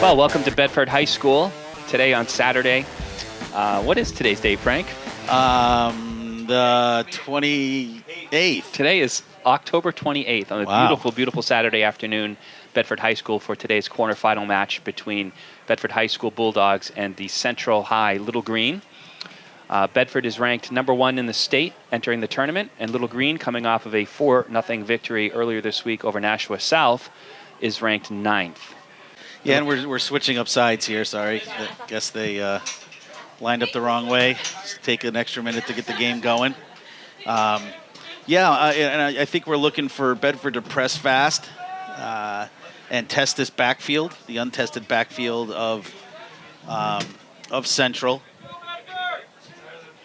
Well, welcome to Bedford High School. Today on Saturday. What is today's date, Frank? The 28th. Today is October 28th on a beautiful, beautiful Saturday afternoon. Bedford High School for today's quarterfinal match between Bedford High School Bulldogs and the Central High Little Green. Bedford is ranked #1 in the state entering the tournament, and Little Green, coming off of a 4-0 victory earlier this week over Nashua South, is ranked 9th. Yeah, and we're switching up sides here. Sorry. I guess they lined up the wrong way. Just take an extra minute to get the game going. And I think we're looking for Bedford to press fast and test this backfield, the untested backfield of Central.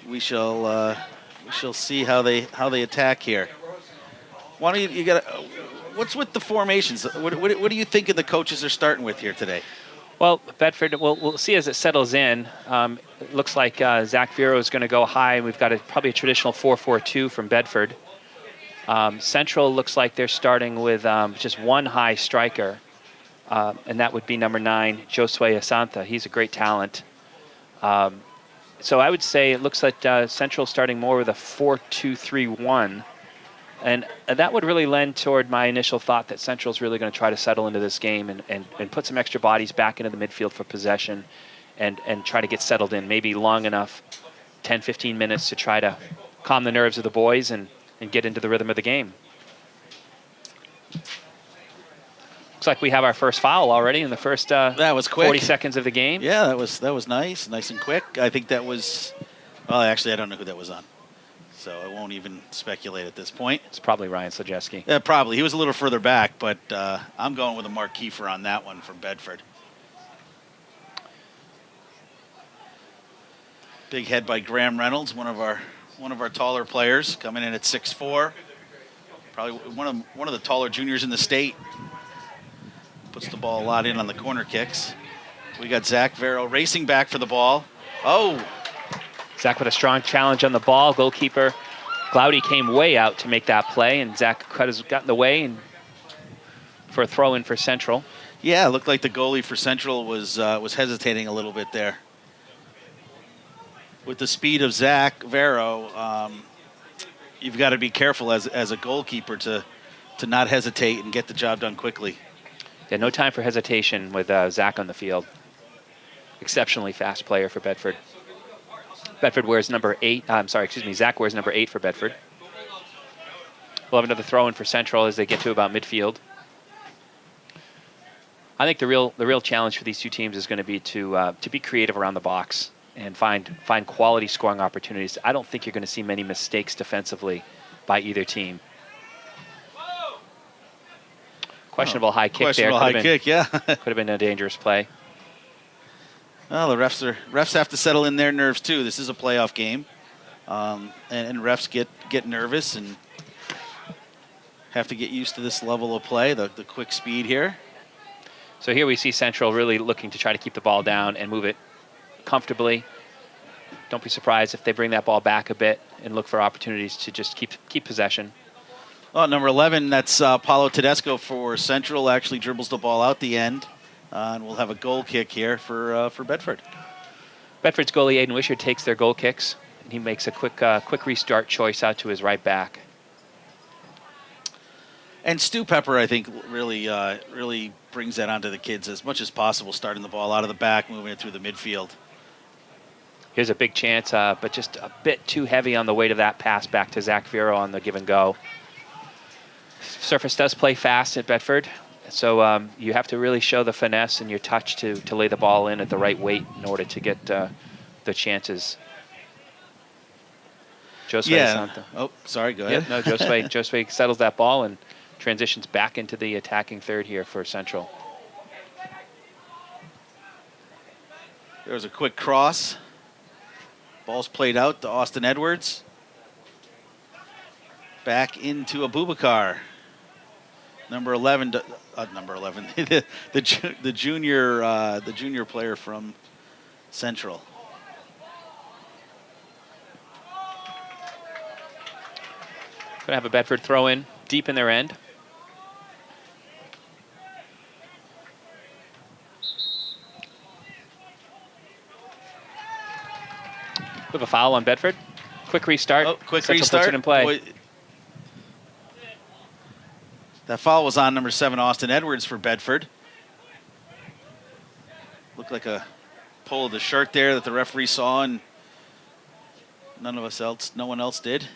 We shall see how they attack here. Why don't you got? What's with the formations? What do you think of the coaches are starting with here today? Well, Bedford, we'll see as it settles in. It looks like Zach Vero is going to go high. We've got probably a traditional 4-4-2 from Bedford. Central looks like they're starting with just one high striker, and that would be number 9, Josue Asanta. He's a great talent. So I would say it looks like Central starting more with a 4-2-3-1. And that would really lend toward my initial thought that Central's really going to try to settle into this game and put some extra bodies back into the midfield for possession and try to get settled in, maybe long enough, 10, 15 minutes to try to calm the nerves of the boys and get into the rhythm of the game. Looks like we have our first foul already in the first that was quick. 40 seconds of the game. Yeah, that was nice and quick. I think that was, well, actually, I don't know who that was on. So I won't even speculate at this point. It's probably Ryan Slajeski. Yeah, probably. He was a little further back, but I'm going with a Mark Kiefer on that one from Bedford. Big head by Graham Reynolds, one of our taller players, coming in at 6'4". Probably one of the taller juniors in the state. Puts the ball a lot in on the corner kicks. We got Zach Vero racing back for the ball. Oh! Zach with a strong challenge on the ball. Goalkeeper Glaudy came way out to make that play, and Zach got in the way and for a throw-in for Central. Yeah, it looked like the goalie for Central was hesitating a little bit there. With the speed of Zach Vero, you've got to be careful as a goalkeeper to not hesitate and get the job done quickly. Yeah, no time for hesitation with Zach on the field. Exceptionally fast player for Bedford. Bedford wears number 8. Zach wears number 8 for Bedford. We'll have another throw-in for Central as they get to about midfield. I think the real challenge for these two teams is going to be to be creative around the box and find quality scoring opportunities. I don't think you're going to see many mistakes defensively by either team. Questionable high kick there. Could have been a dangerous play. Well, the refs have to settle in their nerves too. This is a playoff game, and refs get nervous and have to get used to this level of play, the quick speed here. So here we see Central really looking to try to keep the ball down and move it comfortably. Don't be surprised if they bring that ball back a bit and look for opportunities to just keep possession. Oh, number 11, that's Paulo Tedesco for Central. Actually dribbles the ball out the end. And we'll have a goal kick here for Bedford. Bedford's goalie Aiden Wishart takes their goal kicks, and he makes a quick restart choice out to his right back. And Stu Pepper, I think, really brings that onto the kids as much as possible, starting the ball out of the back, moving it through the midfield. Here's a big chance, but just a bit too heavy on the way to that pass back to Zach Vero on the give and go. Surface does play fast at Bedford. So you have to really show the finesse and your touch to lay the ball in at the right weight in order to get the chances. Josue. Oh, sorry, go ahead. Yeah, no, Josue settles that ball and transitions back into the attacking third here for Central. There was a quick cross. Ball's played out to Austin Edwards. Back into Abubakar. Number 11, the junior player from Central. Going to have a Bedford throw in deep in their end. We have a foul on Bedford. Quick restart. Oh, quick Central restart. Puts it in play. Boy, that foul was on number 7, Austin Edwards for Bedford. Looked like a pull of the shirt there that the referee saw, and no one else did.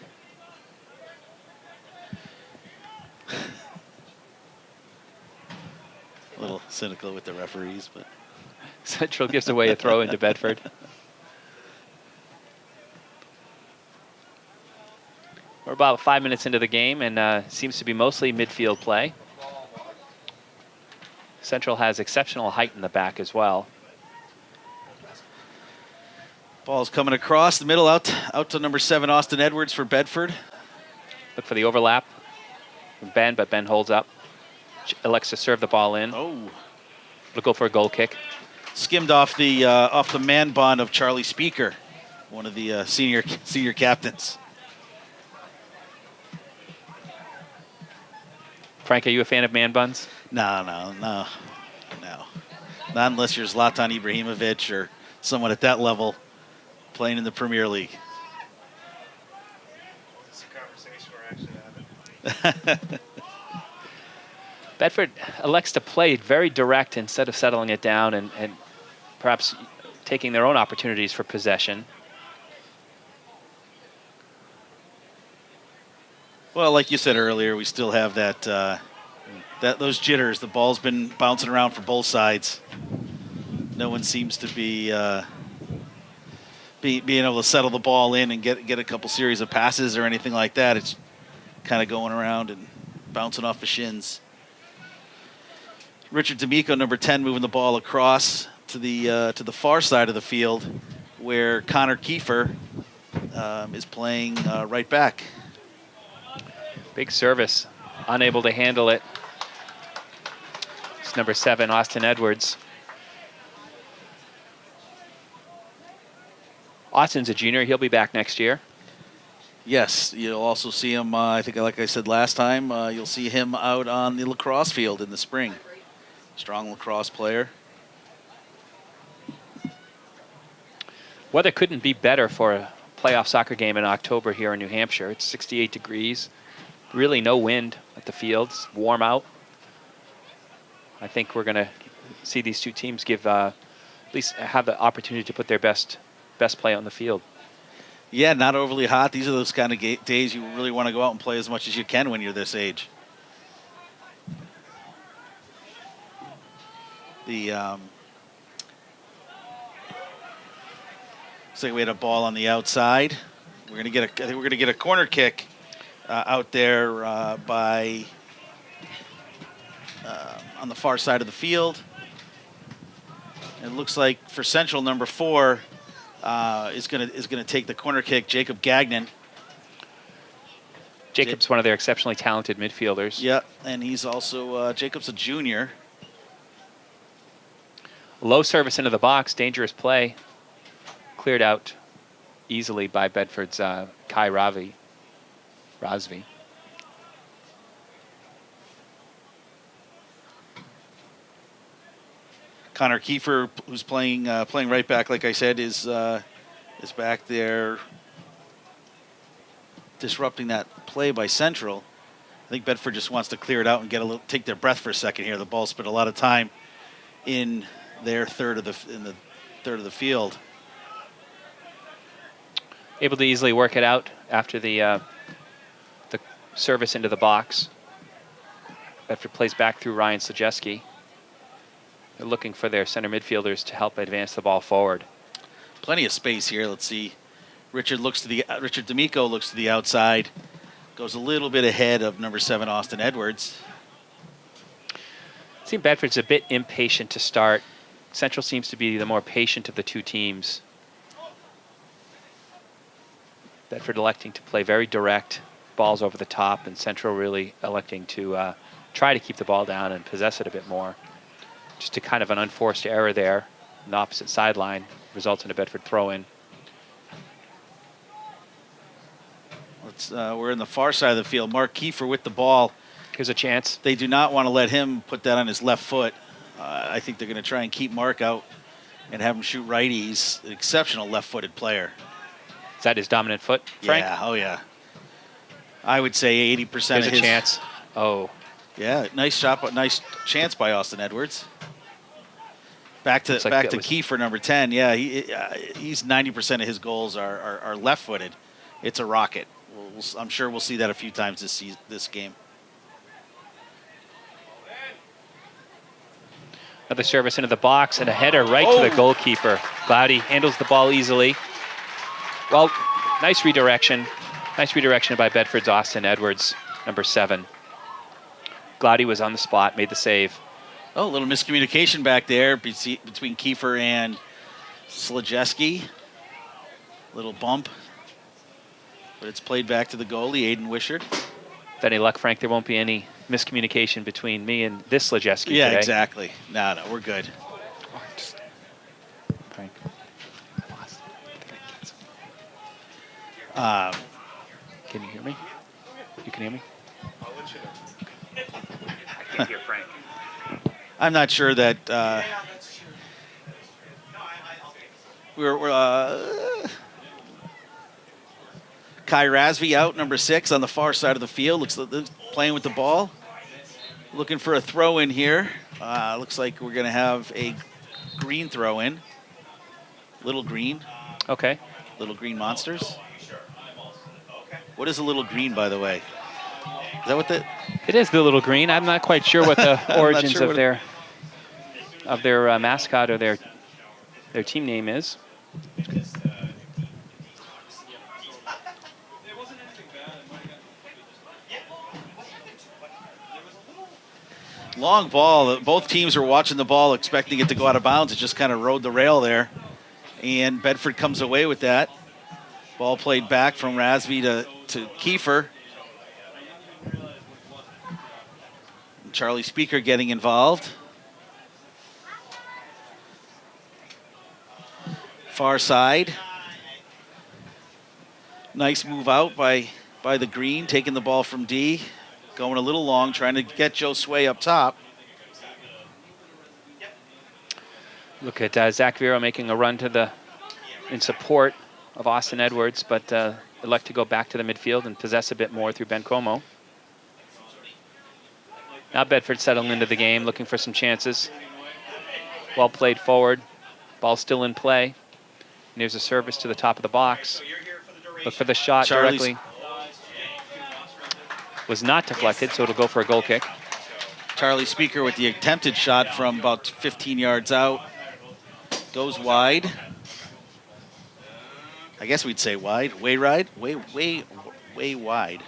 A little cynical with the referees, but Central gives away a throw into Bedford. We're about 5 minutes into the game, and seems to be mostly midfield play. Central has exceptional height in the back as well. Ball's coming across the middle, out to number 7, Austin Edwards for Bedford. Look for the overlap from Ben, but Ben holds up. Elects to serve the ball in. Oh, We'll go for a goal kick. skimmed off the man bun of Charlie Speaker, one of the senior captains. Frank, are you a fan of man buns? No. Not unless you're Zlatan Ibrahimovic or someone at that level playing in the Premier League. It's a conversation we're actually having. Bedford elects to play very direct instead of settling it down and perhaps taking their own opportunities for possession. Well, like you said earlier, we still have those jitters. The ball's been bouncing around for both sides. No one seems to be being able to settle the ball in and get a couple series of passes or anything like that. It's kind of going around and bouncing off the shins. Richard D'Amico, number 10, moving the ball across to the far side of the field, where Connor Kiefer is playing right back. Big service, unable to handle it. It's number 7, Austin Edwards. Austin's a junior. He'll be back next year. Yes, you'll also see him, I think like I said last time, you'll see him out on the lacrosse field in the spring. Strong lacrosse player. Weather couldn't be better for a playoff soccer game in October here in New Hampshire. It's 68 degrees. Really no wind at the fields. Warm out. I think we're going to see these two teams give at least have the opportunity to put their best play on the field. Yeah, not overly hot. These are those kind of days you really want to go out and play as much as you can when you're this age. So we had a ball on the outside. I think we're gonna get a corner kick out there by on the far side of the field. It looks like for Central, number 4 is gonna take the corner kick. Jacob Gagnon. Jacob's one of their exceptionally talented midfielders. Yeah, and he's also Jacob's a junior. Low service into the box, dangerous play. Cleared out easily by Bedford's Kai Rasvi. Connor Kiefer, who's playing right back, like I said, is back there disrupting that play by Central. I think Bedford just wants to clear it out and take their breath for a second here. The ball spent a lot of time in their third of the field. Able to easily work it out after the service into the box. Bedford plays back through Ryan Sajeski. They're looking for their center midfielders to help advance the ball forward. Plenty of space here. Let's see. Richard D'Amico looks to the outside. Goes a little bit ahead of number 7, Austin Edwards. I think Bedford's a bit impatient to start. Central seems to be the more patient of the two teams. Bedford electing to play very direct, balls over the top, and Central really electing to try to keep the ball down and possess it a bit more. Just a kind of an unforced error there on the opposite sideline results in a Bedford throw-in. We're in the far side of the field. Mark Kiefer with the ball. Here's a chance. They do not want to let him put that on his left foot. I think they're going to try and keep Mark out and have him shoot right. He's an exceptional left-footed player. that his dominant foot, Frank? Yeah, oh yeah. I would say 80% There's of a his. chance. Oh, Yeah, nice shot, but nice chance by Austin Edwards. Back to Looks like that was- Kiefer, number 10. Yeah, he's 90% of his goals are left-footed. It's a rocket. I'm sure we'll see that a few times this game. another service into the box and a header right to the goalkeeper. Cloudy handles the ball easily. Well, nice redirection. Nice redirection by Bedford's Austin Edwards, number 7. Glaudy was on the spot, made the save. Oh, a little miscommunication back there between Kiefer and Slajewski. Little bump. But it's played back to the goalie, Aiden Wishart. With any luck, Frank, there won't be any miscommunication between me and this Slajewski Yeah, today. exactly. No, we're good. Frank. Can you hear me? You can hear me? I'll let you know. I can't hear Frank. I'm not sure that we're Kai Razvi out, number 6, on the far side of the field. Looks like playing with the ball. Looking for a throw in here. Looks like we're going to have a green throw in. Little green. Okay. Little green monsters. What is a little green, by the way? Is that what the? It is the little green. I'm not quite sure what the origins sure of their mascot or their team name is. Long ball. Both teams are watching the ball, expecting it to go out of bounds. It just kind of rode the rail there. And Bedford comes away with that. Ball played back from Razvi to Kiefer. And Charlie Speaker getting involved. Far side. Nice move out by the green, taking the ball from D. Going a little long, trying to get Joe Sway up top. Look at Zach Vero making a run in support of Austin Edwards, but elect to go back to the midfield and possess a bit more through Ben Como. Now Bedford settling into the game, looking for some chances. Well played forward. Ball still in play. And here's a service to the top of the box. Look for the shot directly. Was not deflected, so it'll go for a goal kick. Charlie Speaker with the attempted shot from about 15 yards out. Goes wide. I guess we'd say wide. Way wide. Way wide.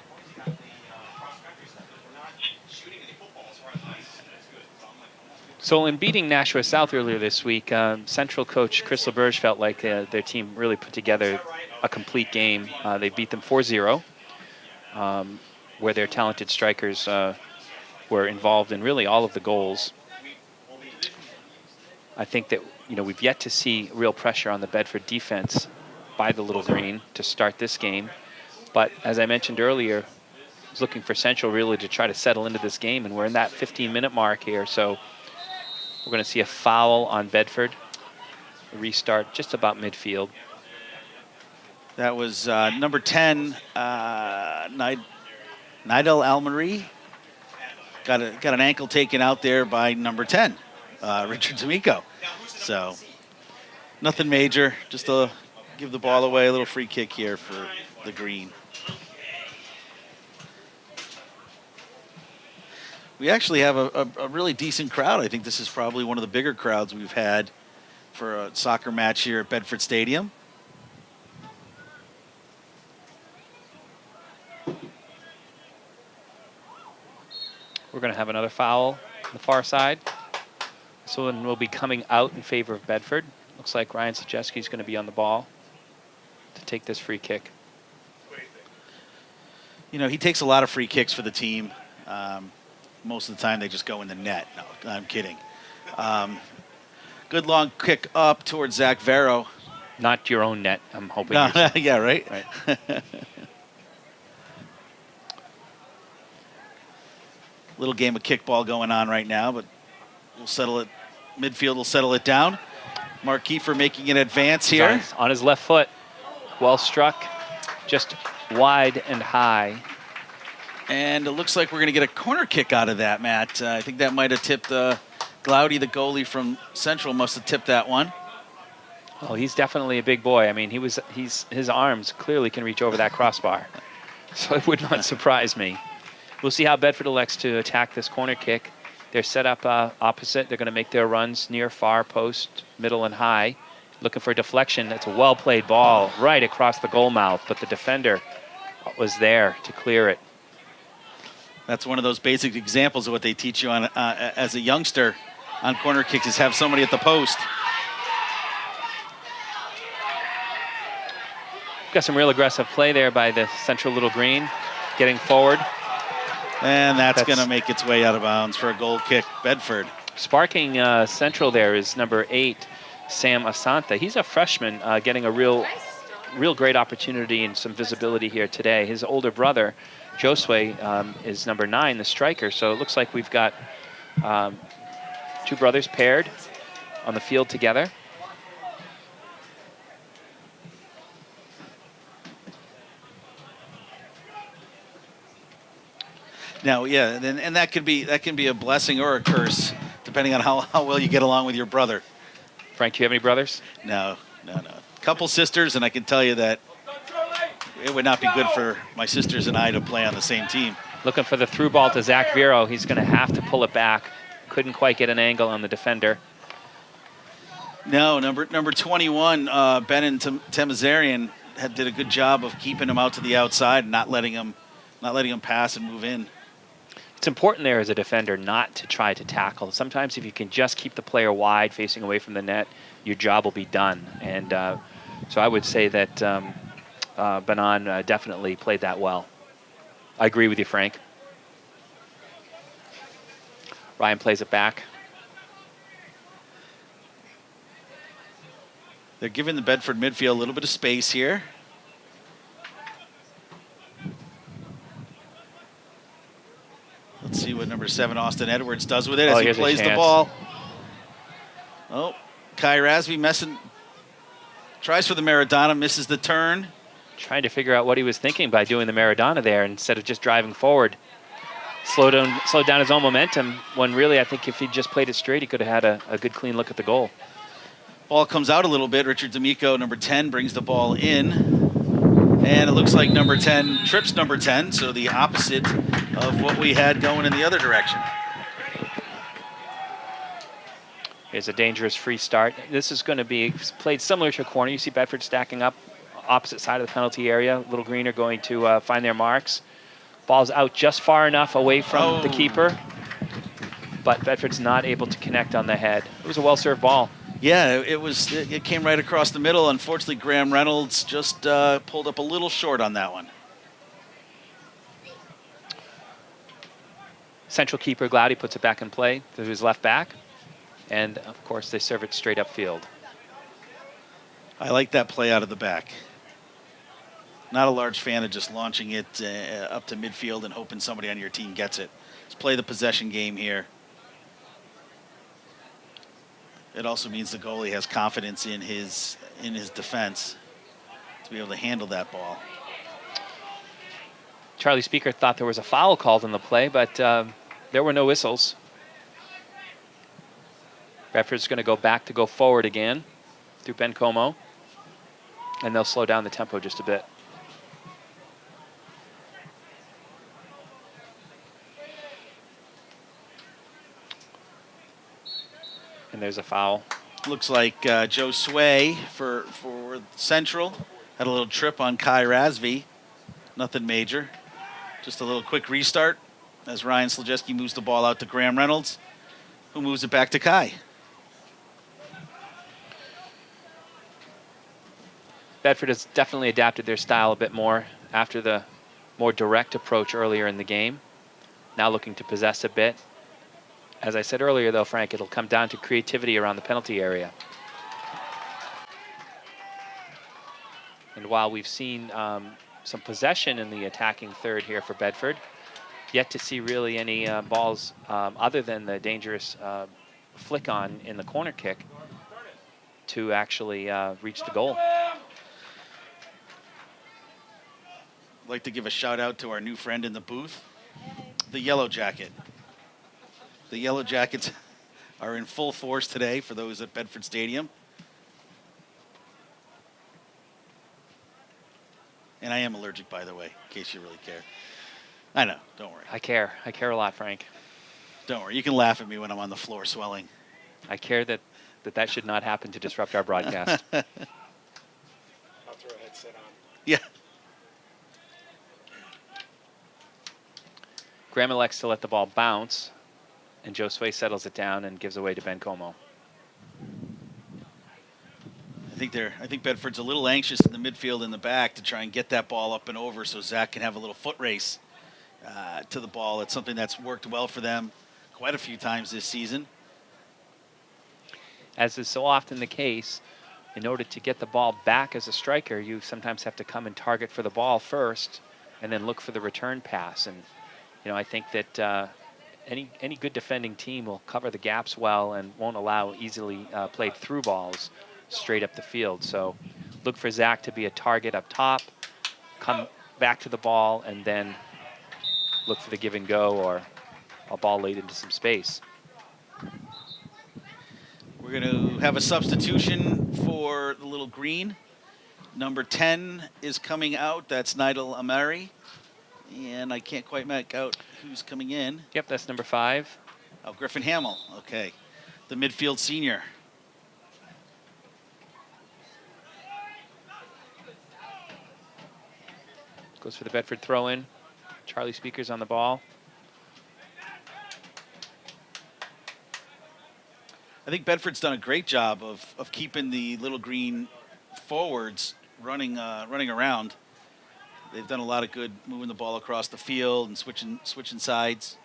So in beating Nashua South earlier this week, Central coach Chris LaBerge felt like their team really put together a complete game. They beat them 4-0, where their talented strikers were involved in really all of the goals. I think that we've yet to see real pressure on the Bedford defense by the Little Green to start this game. But as I mentioned earlier, I was looking for Central really to try to settle into this game, and we're in that 15-minute mark here. So we're going to see a foul on Bedford. A restart just about midfield. That was number 10, Nidal Almarie. Got an ankle taken out there by number 10, Richard D'Amico. So nothing major, just to give the ball away, a little free kick here for the Green. We actually have a really decent crowd. I think this is probably one of the bigger crowds we've had for a soccer match here at Bedford Stadium. We're going to have another foul on the far side. This one will be coming out in favor of Bedford. Looks like Ryan Slajewski is going to be on the ball to take this free kick. He takes a lot of free kicks for the team. Most of the time they just go in the net. No, I'm kidding. Good long kick up towards Zach Vero. Not your own net, I'm hoping. No, yeah, right? Little game of kickball going on right now, but we'll settle it. Midfield will settle it down. Mark Kiefer making an advance here. On his left foot. Well struck, just wide and high. And it looks like we're going to get a corner kick out of that, Matt. I think that might have tipped Glaudy, the goalie from Central, must have tipped that one. Oh, he's definitely a big boy. I mean, his arms clearly can reach over that crossbar. So it would not surprise me. We'll see how Bedford elects to attack this corner kick. They're set up opposite. They're going to make their runs near, far, post, middle, and high. Looking for deflection. It's a well-played ball right across the goal mouth, but the defender was there to clear it. That's one of those basic examples of what they teach you on as a youngster on corner kicks, is have somebody at the post. Got some real aggressive play there by the Central Little Green, getting forward. And that's going to make its way out of bounds for a goal kick, Bedford. Sparking Central there is number 8, Sam Asante. He's a freshman getting a real great opportunity and some visibility here today. His older brother, Josue, is number 9, the striker. So it looks like we've got 2 brothers paired on the field together. Now, yeah, and that can be a blessing or a curse, depending on how well you get along with your brother. Frank, do you have any brothers? No. Couple sisters, and I can tell you that it would not be good for my sisters and I to play on the same team. Looking for the through ball to Zach Vero. He's going to have to pull it back. Couldn't quite get an angle on the defender. No, number 21, Benin Temazarian did a good job of keeping him out to the outside and not letting him pass and move in. It's important there as a defender not to try to tackle. Sometimes if you can just keep the player wide, facing away from the net, your job will be done. And so I would say that Benan definitely played that well. I agree with you, Frank. Ryan plays it back. They're giving the Bedford midfield a little bit of space here. Let's see what number 7, Austin Edwards, does with it as he plays the ball. Oh, Kai Rasby tries for the Maradona, misses the turn. Trying to figure out what he was thinking by doing the Maradona there instead of just driving forward. Slowed down his own momentum when really I think if he just played it straight, he could have had a good clean look at the goal. Ball comes out a little bit. Richard D'Amico, number 10, brings the ball in. And it looks like number 10 trips number 10, so the opposite of what we had going in the other direction. Here's a dangerous free start. This is going to be played similar to a corner. You see Bedford stacking up opposite side of the penalty area. Little Green are going to find their marks. Ball's out just far enough away from the keeper, but Bedford's not able to connect on the head. It was a well-served ball. Yeah, it came right across the middle. Unfortunately, Graham Reynolds just pulled up a little short on that one. Central keeper Glaudy puts it back in play to his left back. And, of course, they serve it straight upfield. I like that play out of the back. Not a large fan of just launching it up to midfield and hoping somebody on your team gets it. Let's play the possession game here. It also means the goalie has confidence in his defense to be able to handle that ball. Charlie Speaker thought there was a foul called in the play, but there were no whistles. Bedford's going to go forward again through Ben Como, and they'll slow down the tempo just a bit. And there's a foul. Looks like Joe Sway for Central had a little trip on Kai Rasby. Nothing major. Just a little quick restart as Ryan Slajewski moves the ball out to Graham Reynolds, who moves it back to Kai. Bedford has definitely adapted their style a bit more after the more direct approach earlier in the game. Now looking to possess a bit. As I said earlier, though, Frank, it'll come down to creativity around the penalty area. And while we've seen some possession in the attacking third here for Bedford, yet to see really any balls other than the dangerous flick on in the corner kick to actually reach the goal. I'd like to give a shout out to our new friend in the booth, the Yellow Jacket. The Yellow Jackets are in full force today for those at Bedford Stadium. And I am allergic, by the way, in case you really care. I know, don't worry. I care. I care a lot, Frank. Don't worry, you can laugh at me when I'm on the floor swelling. I care that should not happen to disrupt our broadcast. I'll throw a headset on. Yeah. Graham elects to let the ball bounce, and Josue settles it down and gives away to Ben Como. I think Bedford's a little anxious in the midfield in the back to try and get that ball up and over so Zach can have a little foot race to the ball. It's something that's worked well for them quite a few times this season. As is so often the case, in order to get the ball back as a striker, you sometimes have to come and target for the ball first and then look for the return pass. And, I think that any good defending team will cover the gaps well and won't allow easily played through balls straight up the field. So look for Zach to be a target up top, come back to the ball, and then look for the give and go or a ball laid into some space. We're going to have a substitution for the little green. Number 10 is coming out. That's Nidal Amari. And I can't quite make out who's coming in. Yep, that's number 5. Oh, Griffin Hamill. Okay. The midfield senior. Goes for the Bedford throw-in. Charlie Speakers on the ball. I think Bedford's done a great job of keeping the little green forwards running around. They've done a lot of good moving the ball across the field and switching sides.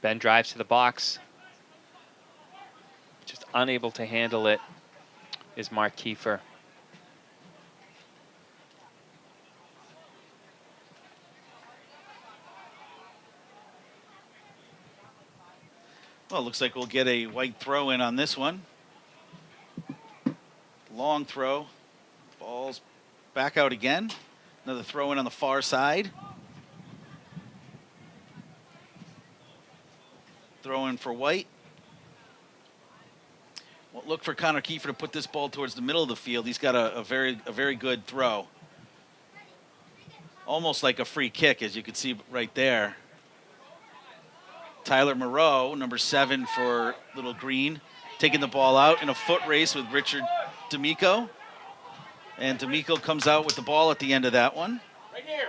Ben drives to the box. Just unable to handle it is Mark Kiefer. Well, it looks like we'll get a white throw in on this one. Long throw. Ball's back out again. Another throw in on the far side. Throw in for white. Well, look for Connor Kiefer to put this ball towards the middle of the field. He's got a very good throw. Almost like a free kick, as you can see right there. Tyler Moreau, number 7 for Little Green, taking the ball out in a foot race with Richard D'Amico. And D'Amico comes out with the ball at the end of that one. Right here.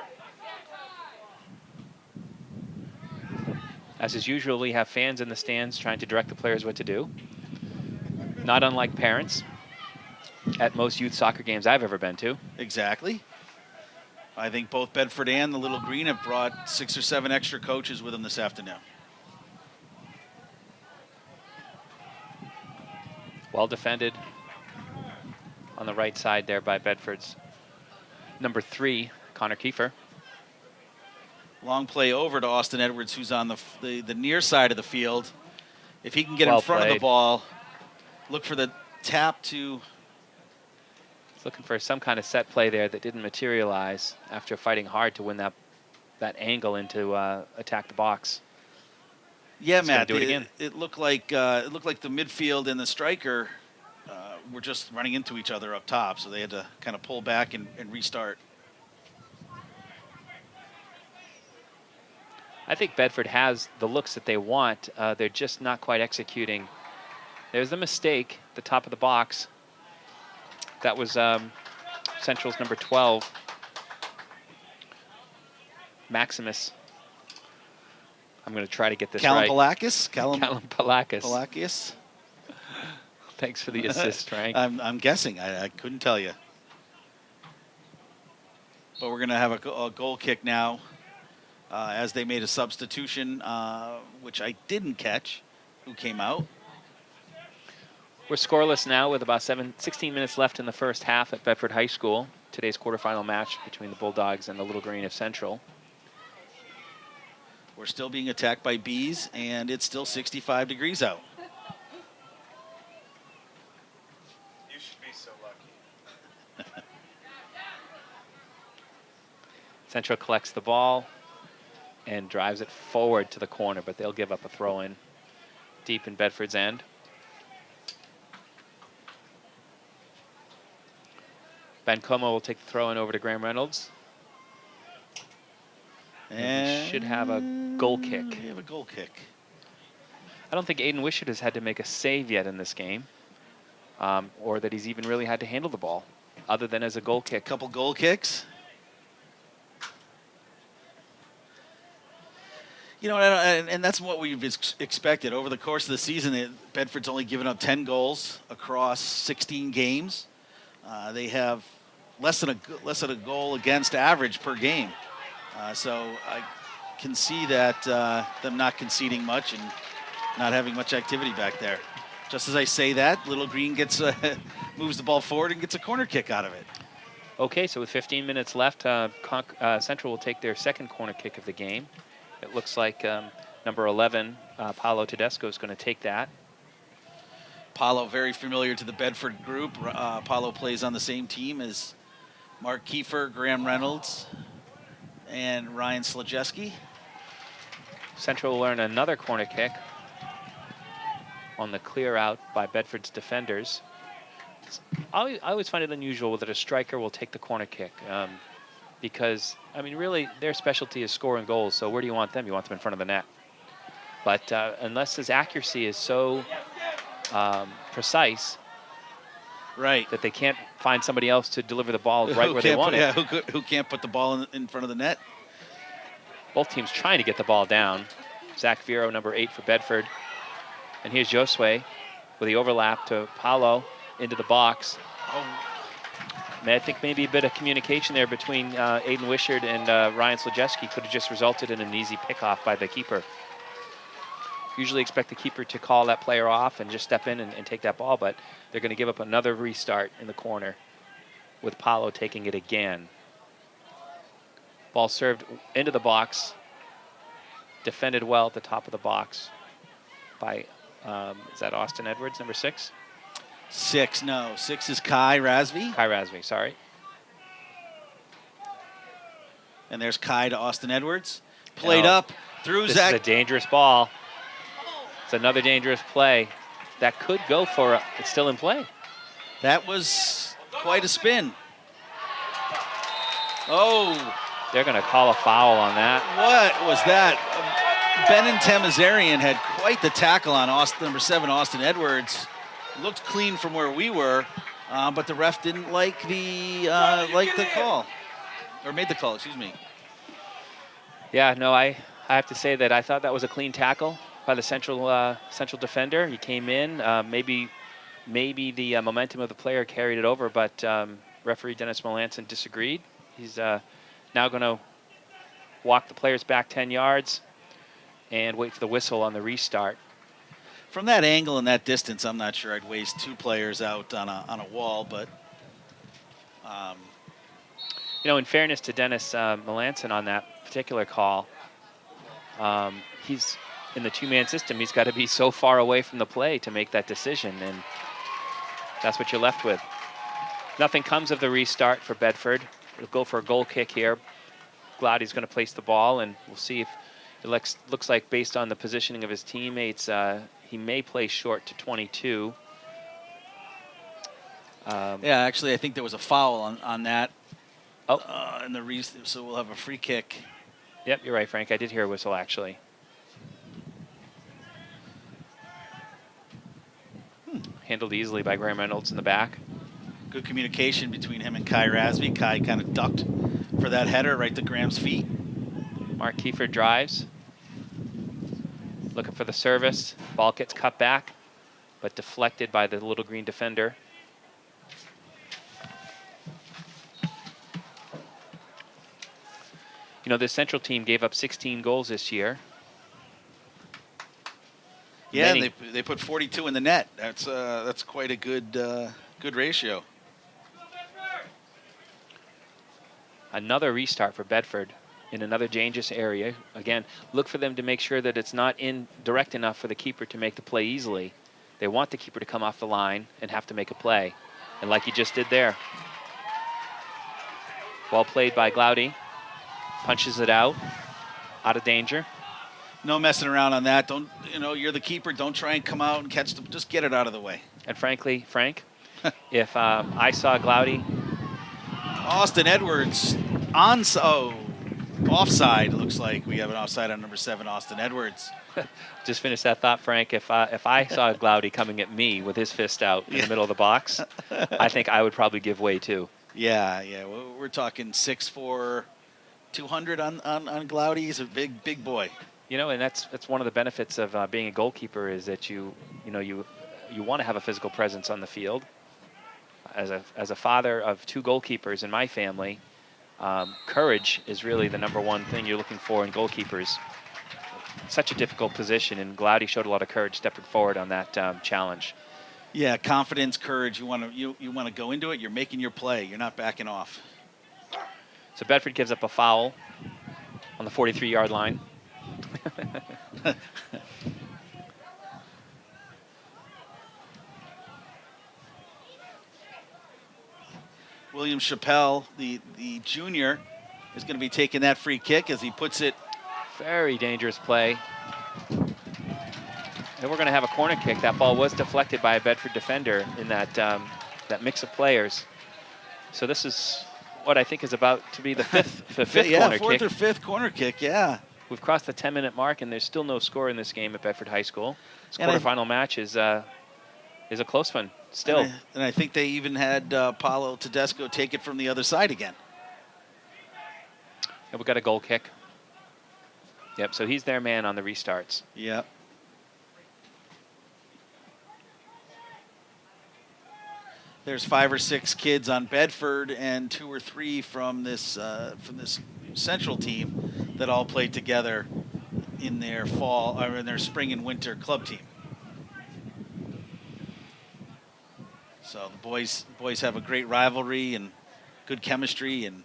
As is usual, we have fans in the stands trying to direct the players what to do. Not unlike parents at most youth soccer games I've ever been to. Exactly. I think both Bedford and the Little Green have brought 6 or 7 extra coaches with them this afternoon. Well defended on the right side there by Bedford's number 3, Connor Kiefer. Long play over to Austin Edwards, who's on the near side of the field. If he can get Well in front of played. the ball, look for the tap to... He's looking for some kind of set play there that didn't materialize after fighting hard to win that angle into attack the box. Yeah, He's gonna Matt. do it again. It looked like the midfield and the striker were just running into each other up top, so they had to kind of pull back and restart. I think Bedford has the looks that they want. They're just not quite executing. There's a mistake at the top of the box. That was Central's number 12, Maximus. I'm going to try to get this Callum right. Palakis? Callum Palakis. Palakis? Thanks for the assist, Frank. I'm guessing. I couldn't tell you. But we're going to have a goal kick now as they made a substitution, which I didn't catch, who came out. We're scoreless now with about 16 minutes left in the first half at Bedford High School. Today's quarterfinal match between the Bulldogs and the Little Green of Central. We're still being attacked by bees, and it's still 65 degrees out. Central collects the ball and drives it forward to the corner, but they'll give up a throw-in deep in Bedford's end. Bencomo will take the throw-in over to Graham Reynolds. And he should have a goal kick. We have a goal kick. I don't think Aiden Wishart has had to make a save yet in this game, or that he's even really had to handle the ball, other than as a goal kick. Couple goal kicks. You know, and that's what we've expected. Over the course of the season, Bedford's only given up 10 goals across 16 games. They have less than a goal against average per game. So I can see that them not conceding much and not having much activity back there. Just as I say that, Little Green gets moves the ball forward and gets a corner kick out of it. Okay, so with 15 minutes left, Central will take their second corner kick of the game. It looks like number 11, Paolo Tedesco, is going to take that. Paolo, very familiar to the Bedford group. Paolo plays on the same team as Mark Kiefer, Graham Reynolds, and Ryan Slajeski. Central will learn another corner kick on the clear out by Bedford's defenders. I always find it unusual that a striker will take the corner kick. Because, I mean, really, their specialty is scoring goals, so where do you want them? You want them in front of the net. But unless his accuracy is so precise, right, that they can't find somebody else to deliver the ball right where they want it. Yeah, who can't put the ball in front of the net? Both teams trying to get the ball down. Zach Vero, number 8 for Bedford. And here's Josue with the overlap to Paolo into the box. Oh. I think maybe a bit of communication there between Aiden Wishart and Ryan Slajeski could have just resulted in an easy pickoff by the keeper. Usually expect the keeper to call that player off and just step in and take that ball, but they're going to give up another restart in the corner with Paolo taking it again. Ball served into the box, defended well at the top of the box by, is that Austin Edwards, number 6? 6, no. 6 is Kai Razvi. Kai Razvi, sorry. And there's Kai to Austin Edwards. Played up through This Zach. is a dangerous ball. It's another dangerous play. That could go for it's still in play. That was quite a spin. Oh. They're going to call a foul on that. What was that? Benin Tamazarian had quite the tackle on number 7, Austin Edwards. Looked clean from where we were, but the ref didn't like the call, or made the call, excuse me. Yeah, no, I have to say that I thought that was a clean tackle by the central defender. He came in, maybe the momentum of the player carried it over, but referee Dennis Melanson disagreed. He's now going to walk the players back 10 yards and wait for the whistle on the restart. From that angle and that distance, I'm not sure I'd waste 2 players out on a wall, but you know, in fairness to Dennis Melanson on that particular call, he's in the 2-man system. He's got to be so far away from the play to make that decision, and that's what you're left with. Nothing comes of the restart for Bedford. It'll go for a goal kick here. Glaudy's going to place the ball, and we'll see if it looks like, based on the positioning of his teammates, he may play short to 22. Yeah, actually, I think there was a foul on that. Oh. So we'll have a free kick. Yep, you're right, Frank. I did hear a whistle, actually. Handled easily by Graham Reynolds in the back. Good communication between him and Kai Razvi. Kai kind of ducked for that header right to Graham's feet. Mark Kiefer drives. Looking for the service. Ball gets cut back, but deflected by the Little Green defender. You know, this Central team gave up 16 goals this year. Yeah, they put 42 in the net. That's quite a good ratio. Another restart for Bedford in another dangerous area. Again, look for them to make sure that it's not direct enough for the keeper to make the play easily. They want the keeper to come off the line and have to make a play. And like he just did there. Well played by Glaudy. Punches it out of danger. No messing around on that. Don't, you're the keeper. Don't try and come out and catch them. Just get it out of the way. And frankly, Frank, if I saw Glaudy. Austin Edwards offside. It looks like we have an offside on number 7, Austin Edwards. Just finish that thought, Frank. If I saw Glaudy coming at me with his fist out in the middle of the box, I think I would probably give way too. Yeah. We're talking 6'4", 200 on Glaudy. He's a big boy. And that's one of the benefits of being a goalkeeper is that you want to have a physical presence on the field. As a father of 2 goalkeepers in my family, courage is really the number one thing you're looking for in goalkeepers. Such a difficult position, and Glaudy showed a lot of courage stepping forward on that challenge. Yeah, confidence, courage. You want to go into it. You're making your play. You're not backing off. So Bedford gives up a foul on the 43-yard line. William Chappelle, the junior, is going to be taking that free kick as he puts it. Very dangerous play. And we're going to have a corner kick. That ball was deflected by a Bedford defender in that mix of players. So this is what I think is about to be the fifth corner kick. Yeah, 4th or 5th corner kick, yeah. We've crossed the 10-minute mark, and there's still no score in this game at Bedford High School. This quarterfinal match is a close one still. And I think they even had Paulo Tedesco take it from the other side again. And we've got a goal kick. Yep, so he's their man on the restarts. Yep. There's 5 or 6 kids on Bedford and 2 or 3 from this Central team that all played together in their spring and winter club team. So the boys have a great rivalry and good chemistry and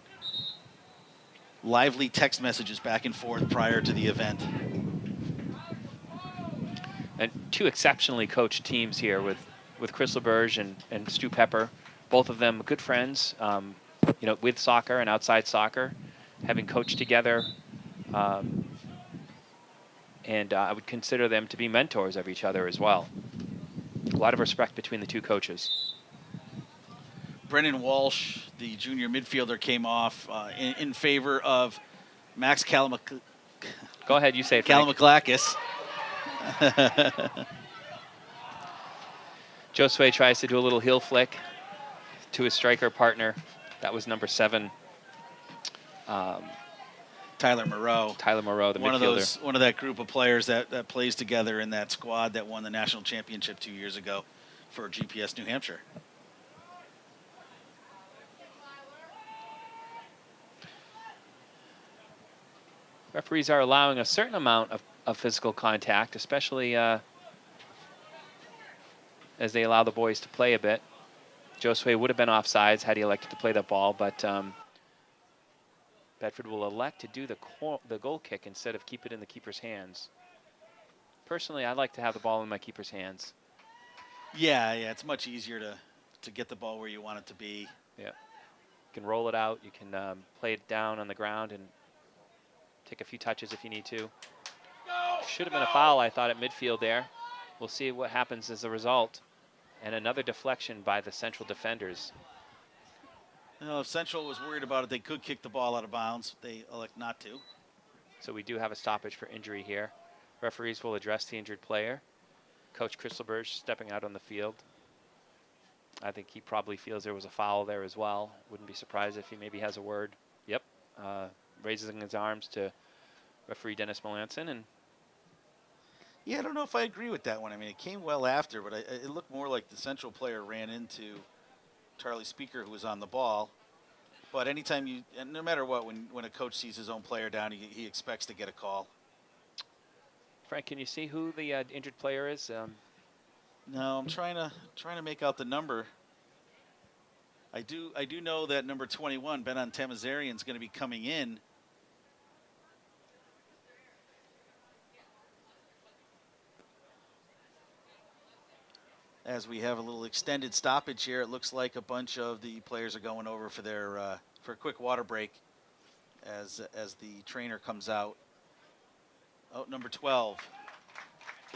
lively text messages back and forth prior to the event. And 2 exceptionally coached teams here with Chris LeBurge and Stu Pepper, both of them good friends, with soccer and outside soccer, having coached together. And I would consider them to be mentors of each other as well. A lot of respect between the 2 coaches. Brennan Walsh, the junior midfielder, came off in favor of Max Kalamacakis. Go ahead, you say it, Frank. Kalamacakis. Josue tries to do a little heel flick to his striker partner. That was number 7. Tyler Moreau. Tyler Moreau, the midfielder. One of that group of players that plays together in that squad that won the national championship 2 years ago for GPS New Hampshire. Referees are allowing a certain amount of physical contact, especially as they allow the boys to play a bit. Josue would have been offsides had he elected to play the ball, but Bedford will elect to do the goal kick instead of keep it in the keeper's hands. Personally, I like to have the ball in my keeper's hands. Yeah, it's much easier to get the ball where you want it to be. Yeah, you can roll it out. You can play it down on the ground and take a few touches if you need to. Should have been a foul, I thought, at midfield there. We'll see what happens as a result. And another deflection by the Central defenders. If Central was worried about it, they could kick the ball out of bounds. They elect not to. So we do have a stoppage for injury here. Referees will address the injured player. Coach Chris LeBurge stepping out on the field. I think he probably feels there was a foul there as well. Wouldn't be surprised if he maybe has a word. Yep. Raises his arms to referee Dennis Melanson. And yeah, I don't know if I agree with that one. I mean, it came well after, but it looked more like the Central player ran into Charlie Speaker, who was on the ball. But anytime no matter what, when a coach sees his own player down, he expects to get a call. Frank, can you see who the injured player is? No, I'm trying to make out the number. I do know that number 21, Benan Tamazarian, is going to be coming in. As we have a little extended stoppage here, it looks like a bunch of the players are going over for their for a quick water break. as the trainer comes out. Oh, number 12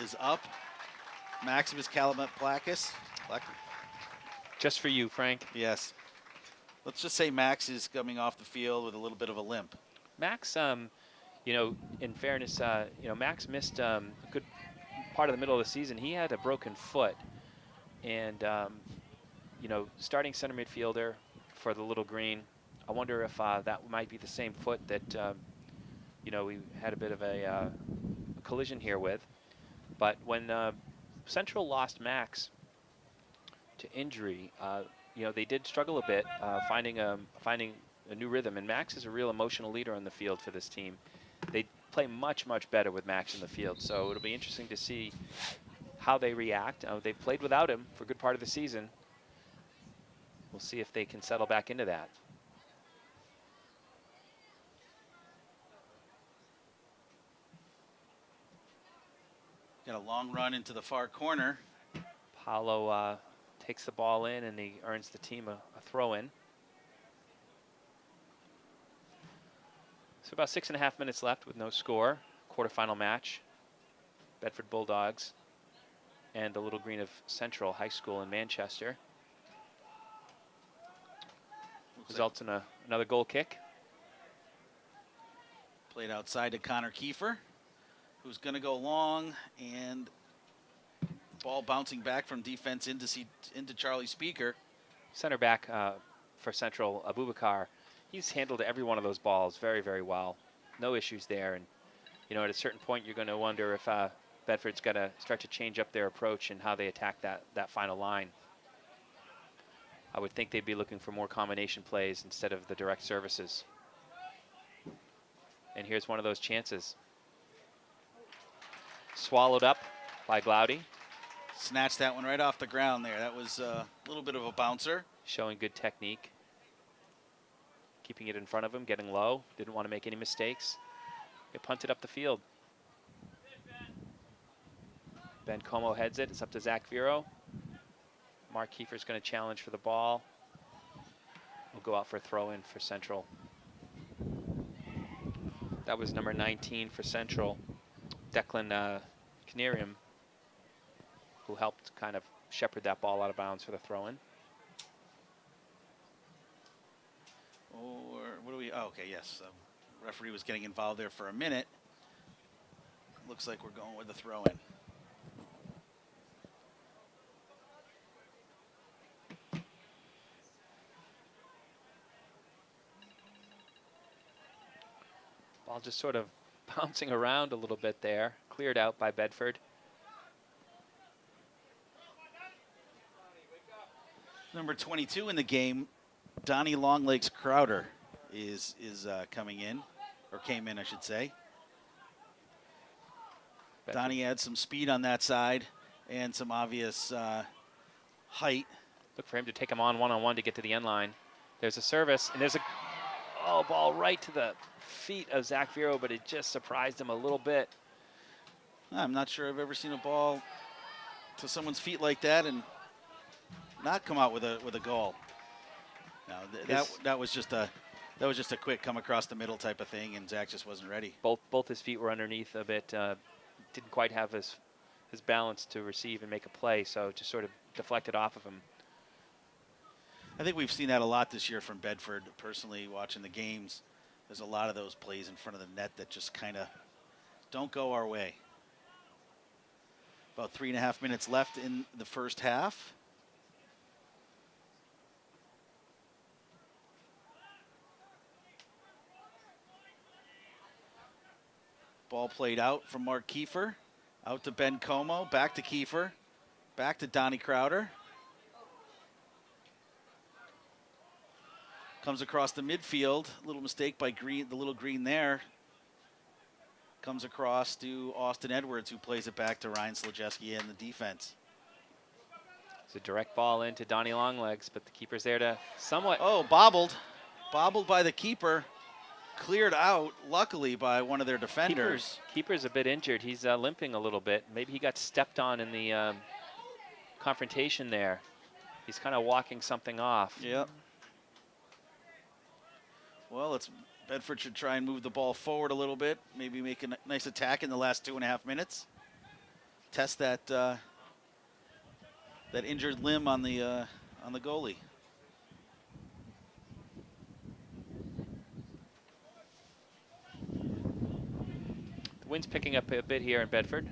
is up. Maximus Calamet-Placus. Just for you, Frank. Yes. Let's just say Max is coming off the field with a little bit of a limp. Max, you know, in fairness, you know, Max missed a good part of the middle of the season. He had a broken foot, and you know, starting center midfielder for the Little Green. I wonder if that might be the same foot that you know, we had a bit of a collision here with. But when Central lost Max to injury, you know, they did struggle a bit finding a new rhythm. And Max is a real emotional leader on the field for this team. They play much, much better with Max in the field. So it'll be interesting to see how they react. They've played without him for a good part of the season. We'll see if they can settle back into that. Got a long run into the far corner. Paulo takes the ball in, and he earns the team a throw-in. So about 6.5 minutes left with no score. Quarterfinal match. Bedford Bulldogs and the Little Green of Central High School in Manchester. Results in another goal kick. Played outside to Connor Kiefer, who's going to go long, and ball bouncing back from defense into Charlie Speaker. Center back for Central, Abubakar. He's handled every one of those balls very, very well. No issues there. And, you know, at a certain point, you're going to wonder if Bedford's got to start to change up their approach and how they attack that final line. I would think they'd be looking for more combination plays instead of the direct services. And here's one of those chances. Swallowed up by Glaudy. Snatched that one right off the ground there. That was a little bit of a bouncer. Showing good technique. Keeping it in front of him, getting low. Didn't want to make any mistakes. It punted up the field. Ben Como heads it. It's up to Zach Vero. Mark Kiefer's going to challenge for the ball. We'll go out for a throw-in for Central. That was number 19 for Central, Declan Canarium, who helped kind of shepherd that ball out of bounds for the throw-in. Or what do we? Oh, okay, yes. Referee was getting involved there for a minute. Looks like we're going with the throw-in. Ball just sort of bouncing around a little bit there. Cleared out by Bedford. Number 22 in the game, Donnie Longlegs Crowder is coming in, or came in, I should say. Bedford. Donnie adds some speed on that side and some obvious height. Look for him to take him on one-on-one to get to the end line. There's a service, and there's a ball right to the feet of Zach Vero, but it just surprised him a little bit. I'm not sure I've ever seen a ball to someone's feet like that and not come out with a goal. No, that was just a quick come across the middle type of thing, and Zach just wasn't ready. Both his feet were underneath a bit. Didn't quite have his balance to receive and make a play, so just sort of deflected off of him. I think we've seen that a lot this year from Bedford. Personally, watching the games, there's a lot of those plays in front of the net that just kind of don't go our way. About 3.5 minutes left in the first half. Ball played out from Mark Kiefer, out to Ben Como, back to Kiefer, back to Donnie Crowder. Comes across the midfield. Little mistake by Green, the Little Green there. Comes across to Austin Edwards, who plays it back to Ryan Slajewski in the defense. It's a direct ball into Donnie Longlegs, but the keeper's there to somewhat... Oh, bobbled. Bobbled by the keeper. Cleared out, luckily, by one of their defenders. Keeper's a bit injured. He's limping a little bit. Maybe he got stepped on in the confrontation there. He's kind of walking something off. Yep. Well, it's Bedford should try and move the ball forward a little bit, maybe make a nice attack in the last 2.5 minutes. Test that that injured limb on the goalie. The wind's picking up a bit here in Bedford.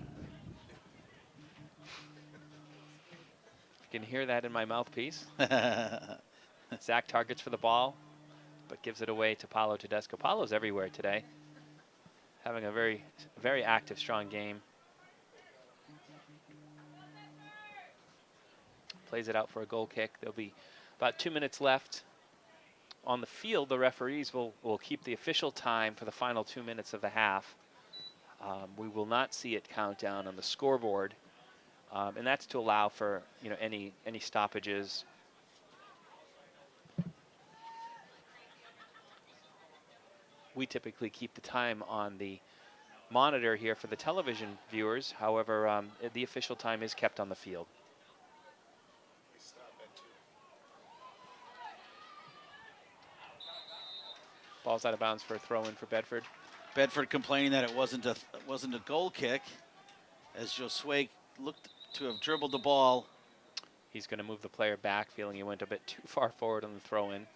You can hear that in my mouthpiece. Zach targets for the ball, but gives it away to Paulo Tedesco. Paulo's everywhere today, having a very, very active, strong game. Plays it out for a goal kick. There'll be about 2 minutes left. On the field, the referees will keep the official time for the final 2 minutes of the half. We will not see it count down on the scoreboard, and that's to allow for any stoppages. We typically keep the time on the monitor here for the television viewers. However, the official time is kept on the field. Ball's out of bounds for a throw-in for Bedford. Bedford complaining that it wasn't a goal kick, as Josue looked to have dribbled the ball. He's going to move the player back, feeling he went a bit too far forward on the throw-in.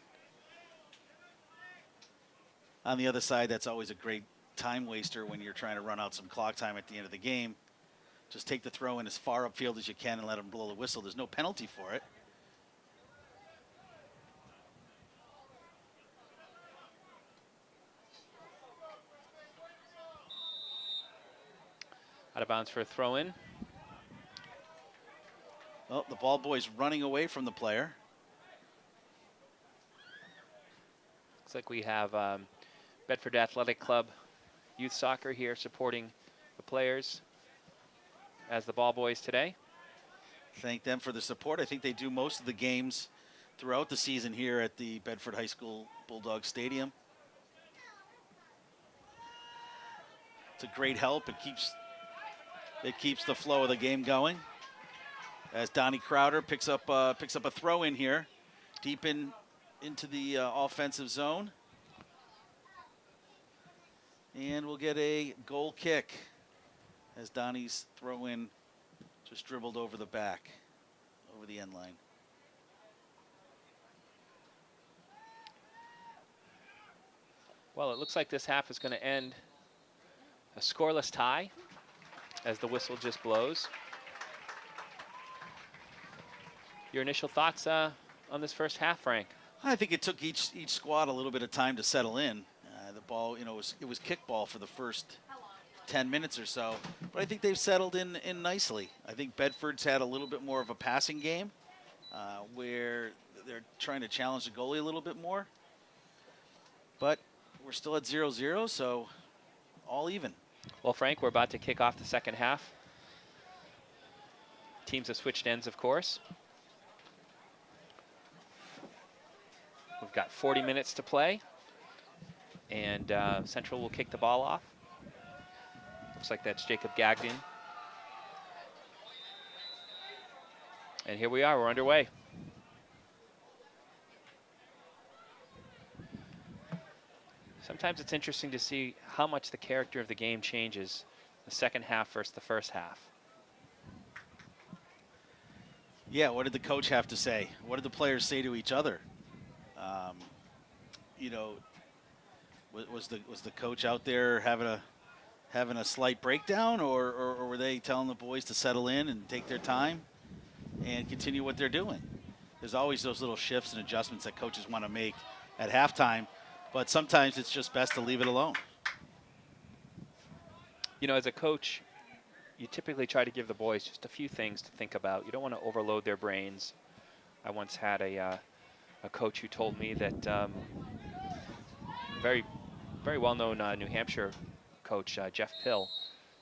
On the other side, that's always a great time waster when you're trying to run out some clock time at the end of the game. Just take the throw in as far upfield as you can and let them blow the whistle. There's no penalty for it. Out of bounds for a throw-in. Well, the ball boy's running away from the player. Looks like we have Bedford Athletic Club Youth Soccer here supporting the players as the ball boys today. Thank them for the support. I think they do most of the games throughout the season here at the Bedford High School Bulldog Stadium. It's a great help. It keeps the flow of the game going. As Donnie Crowder picks up a throw in here, deep into the offensive zone. And we'll get a goal kick as Donnie's throw in just dribbled over the back, over the end line. Well, it looks like this half is going to end a scoreless tie as the whistle just blows. Your initial thoughts on this first half, Frank? I think it took each squad a little bit of time to settle in. The ball, it was kickball for the first 10 minutes or so, but I think they've settled in nicely. I think Bedford's had a little bit more of a passing game where they're trying to challenge the goalie a little bit more. But we're still at 0-0, so all even. Well, Frank, we're about to kick off the second half. Teams have switched ends, of course. We've got 40 minutes to play, and Central will kick the ball off. Looks like that's Jacob Gagnon. And here we are, we're underway. Sometimes it's interesting to see how much the character of the game changes the second half versus the first half. Yeah, what did the coach have to say? What did the players say to each other? Was the coach out there having a slight breakdown, or were they telling the boys to settle in and take their time and continue what they're doing? There's always those little shifts and adjustments that coaches want to make at halftime, but sometimes it's just best to leave it alone. As a coach, you typically try to give the boys just a few things to think about. You don't want to overload their brains. I once had a coach who told me that very, very well-known New Hampshire coach, Jeff Pill,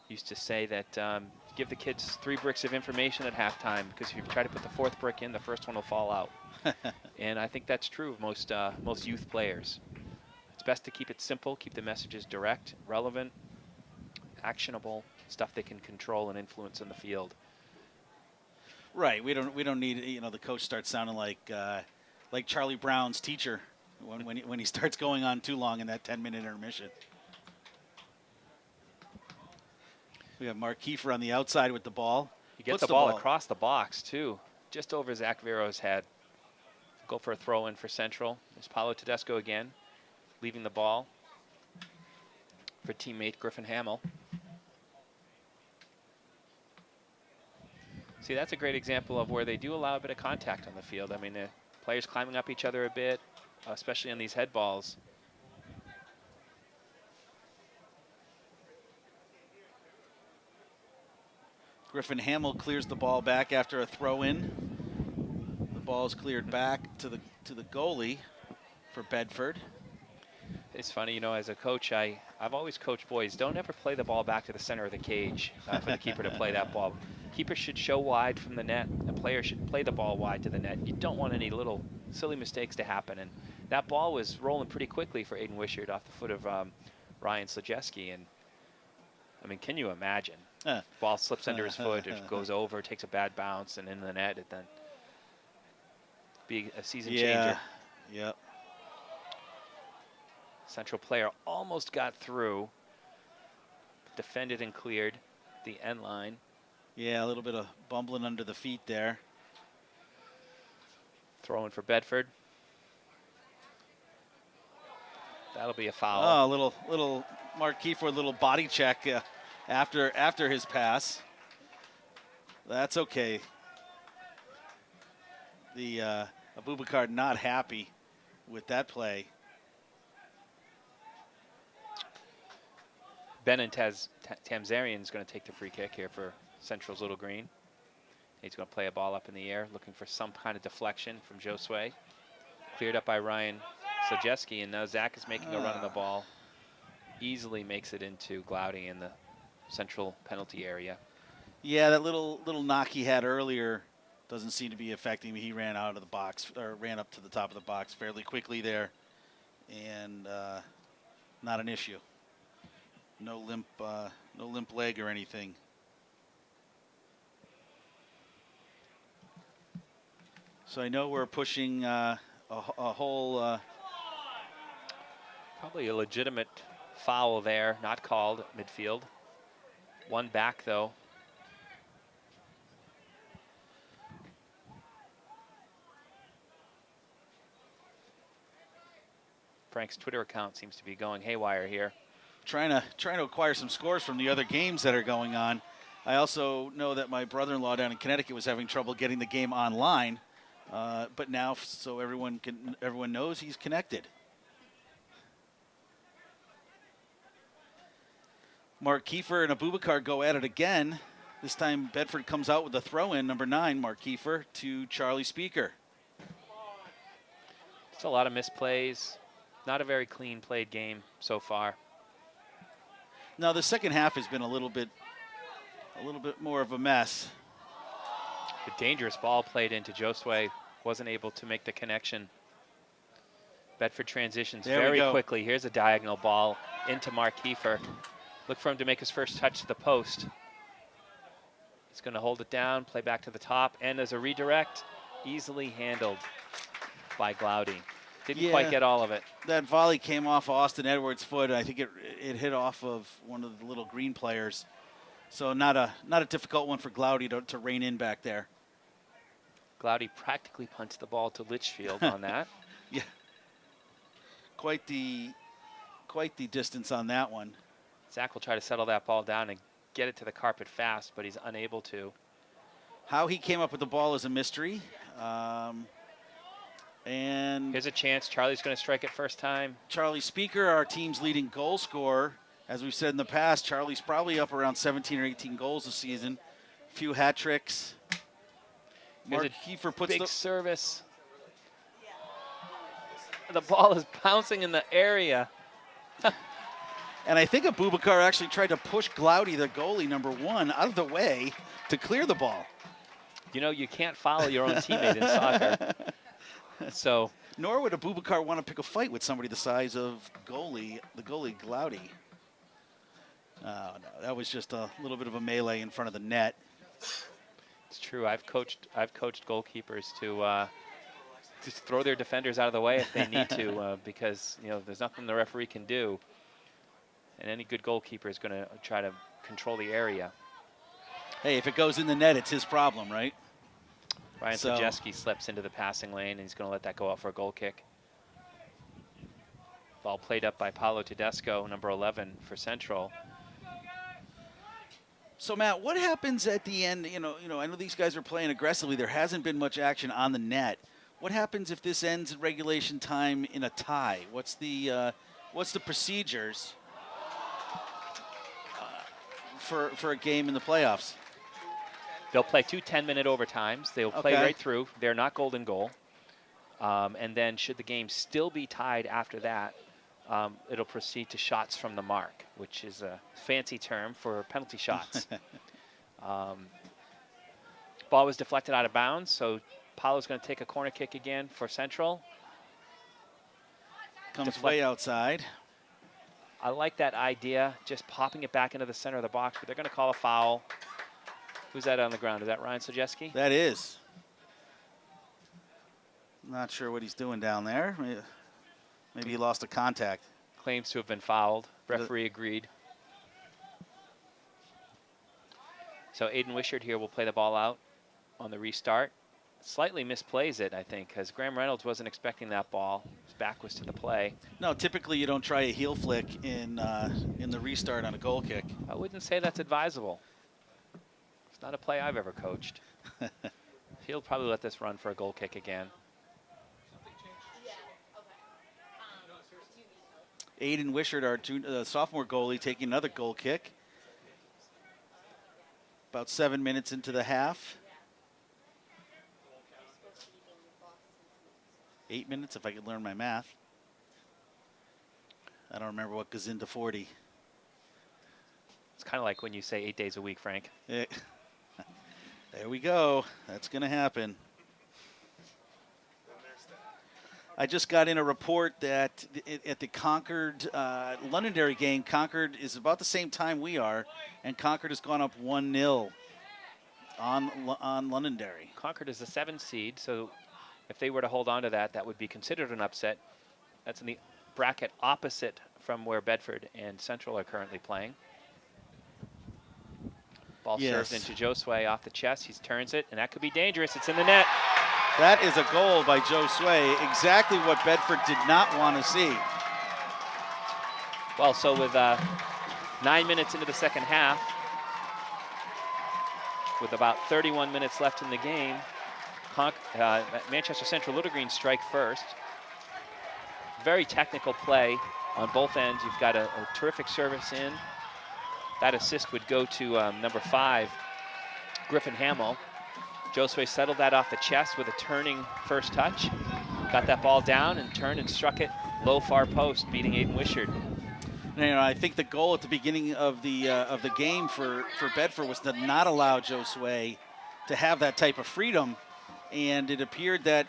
used to say that give the kids 3 bricks of information at halftime, because if you try to put the 4th brick in, the first one will fall out. And I think that's true of most youth players. It's best to keep it simple, keep the messages direct, relevant, actionable, stuff they can control and influence in the field. Right. We don't need the coach starts sounding like Charlie Brown's teacher when he starts going on too long in that 10-minute intermission. We have Mark Kiefer on the outside with the ball. He gets Puts the ball across the box, too, just over Zach Vero's head. Go for a throw-in for Central. There's Paolo Tedesco again, leaving the ball for teammate Griffin Hamill. See, that's a great example of where they do allow a bit of contact on the field. I mean, the players climbing up each other a bit, especially on these head balls. Griffin Hamill clears the ball back after a throw-in. The ball is cleared back to the goalie for Bedford. It's funny, you know, as a coach, I've always coached boys, don't ever play the ball back to the center of the cage for the keeper to play that ball. Keeper should show wide from the net. The player should play the ball wide to the net. You don't want any little silly mistakes to happen. And that ball was rolling pretty quickly for Aiden Wishart off the foot of Ryan Slajewski. And, I mean, can you imagine? Ball slips under his foot, it goes over, takes a bad bounce, and in the net, it then be a season changer. Yep. Central player almost got through, defended and cleared the end line. Yeah, a little bit of bumbling under the feet there. Throwing for Bedford. That'll be a foul. Oh, little Mark Kiefer, little body check after his pass. That's okay. The Abubakar not happy with that play. Ben and Tamzarian is going to take the free kick here for Central's Little Green. He's going to play a ball up in the air, looking for some kind of deflection from Josue. Cleared up by Ryan Slajewski, and now Zach is making a run on the ball. Easily makes it into Glaudy in the Central penalty area. Yeah, that little knock he had earlier doesn't seem to be affecting me. He ran out of the box, or ran up to the top of the box fairly quickly there, and not an issue. No limp leg or anything. So I know we're pushing a whole. Probably a legitimate foul there, not called at midfield. One back though. Frank's Twitter account seems to be going haywire here. Trying to acquire some scores from the other games that are going on. I also know that my brother-in-law down in Connecticut was having trouble getting the game online, but now so everyone knows he's connected. Mark Kiefer and Abubakar go at it again. This time Bedford comes out with a throw-in, number 9, Mark Kiefer, to Charlie Speaker. It's a lot of misplays. Not a very clean played game so far. Now the second half has been a little bit more of a mess. The dangerous ball played into Josue, wasn't able to make the connection. Bedford transitions very quickly. Here's a diagonal ball into Mark Kiefer. Look for him to make his first touch to the post. He's going to hold it down, play back to the top, and as a redirect, easily handled by Glaudy. Didn't quite get all of it. That volley came off Austin Edwards' foot. I think it hit off of one of the Little Green players. So not a difficult one for Glaudy to rein in back there. Glaudy practically punched the ball to Litchfield on that. Yeah. Quite the distance on that one. Zach will try to settle that ball down and get it to the carpet fast, but he's unable to. How he came up with the ball is a mystery. And here's a chance. Charlie's going to strike it first time. Charlie Speaker, our team's leading goal scorer. As we've said in the past, Charlie's probably up around 17 or 18 goals this season. A few hat tricks. Mark Kiefer puts big service. The ball is bouncing in the area. And I think Abubakar actually tried to push Glaudy, the goalie, number 1, out of the way to clear the ball. You know, you can't follow your own teammate in soccer. So, nor would Abubakar want to pick a fight with somebody the size of the goalie Glaudy. Oh, no, that was just a little bit of a melee in front of the net. It's true. I've coached goalkeepers to just throw their defenders out of the way if they need to, because there's nothing the referee can do. And any good goalkeeper is going to try to control the area. Hey, if it goes in the net, it's his problem, right? Ryan Sojeski slips into the passing lane, and he's going to let that go out for a goal kick. Ball played up by Paolo Tedesco, number 11 for Central. So, Matt, what happens at the end? I know these guys are playing aggressively. There hasn't been much action on the net. What happens if this ends at regulation time in a tie? What's the procedures for a game in the playoffs? They'll play 2 10-minute overtimes. They'll play right through. They're not golden goal. And then should the game still be tied after that, it'll proceed to shots from the mark, which is a fancy term for penalty shots. Ball was deflected out of bounds, so Paolo's going to take a corner kick again for Central. Comes way outside. I like that idea, just popping it back into the center of the box, but they're going to call a foul. Who's that on the ground? Is that Ryan Sojeski? That is. Not sure what he's doing down there. Maybe he lost a contact. Claims to have been fouled. Referee agreed. So Aiden Wishart here will play the ball out on the restart. Slightly misplays it, I think, because Graham Reynolds wasn't expecting that ball. His back was to the play. No, typically you don't try a heel flick in the restart on a goal kick. I wouldn't say that's advisable. It's not a play I've ever coached. He'll probably let this run for a goal kick again. Aiden Wishart, our sophomore goalie, taking another goal kick. About 7 minutes into the half. 8 minutes, if I could learn my math. I don't remember what goes into 40. It's kind of like when you say 8 days a week, Frank. There we go. That's going to happen. I just got in a report that at the Concord Londonderry game, Concord is about the same time we are, and Concord has gone up 1-0 on Londonderry. Concord is the 7th seed, so if they were to hold on to that, that would be considered an upset. That's in the bracket opposite from where Bedford and Central are currently playing. Ball served into Josue off the chest. He turns it, and that could be dangerous. It's in the net. That is a goal by Josue, exactly what Bedford did not want to see. Well, so with 9 minutes into the second half, with about 31 minutes left in the game, Manchester Central Little Green strike first. Very technical play on both ends. You've got a terrific service in. That assist would go to number 5, Griffin Hamill. Josue settled that off the chest with a turning first touch. Got that ball down and turned and struck it low far post, beating Aiden Wishart. I think the goal at the beginning of the game for Bedford was to not allow Josue to have that type of freedom, and it appeared that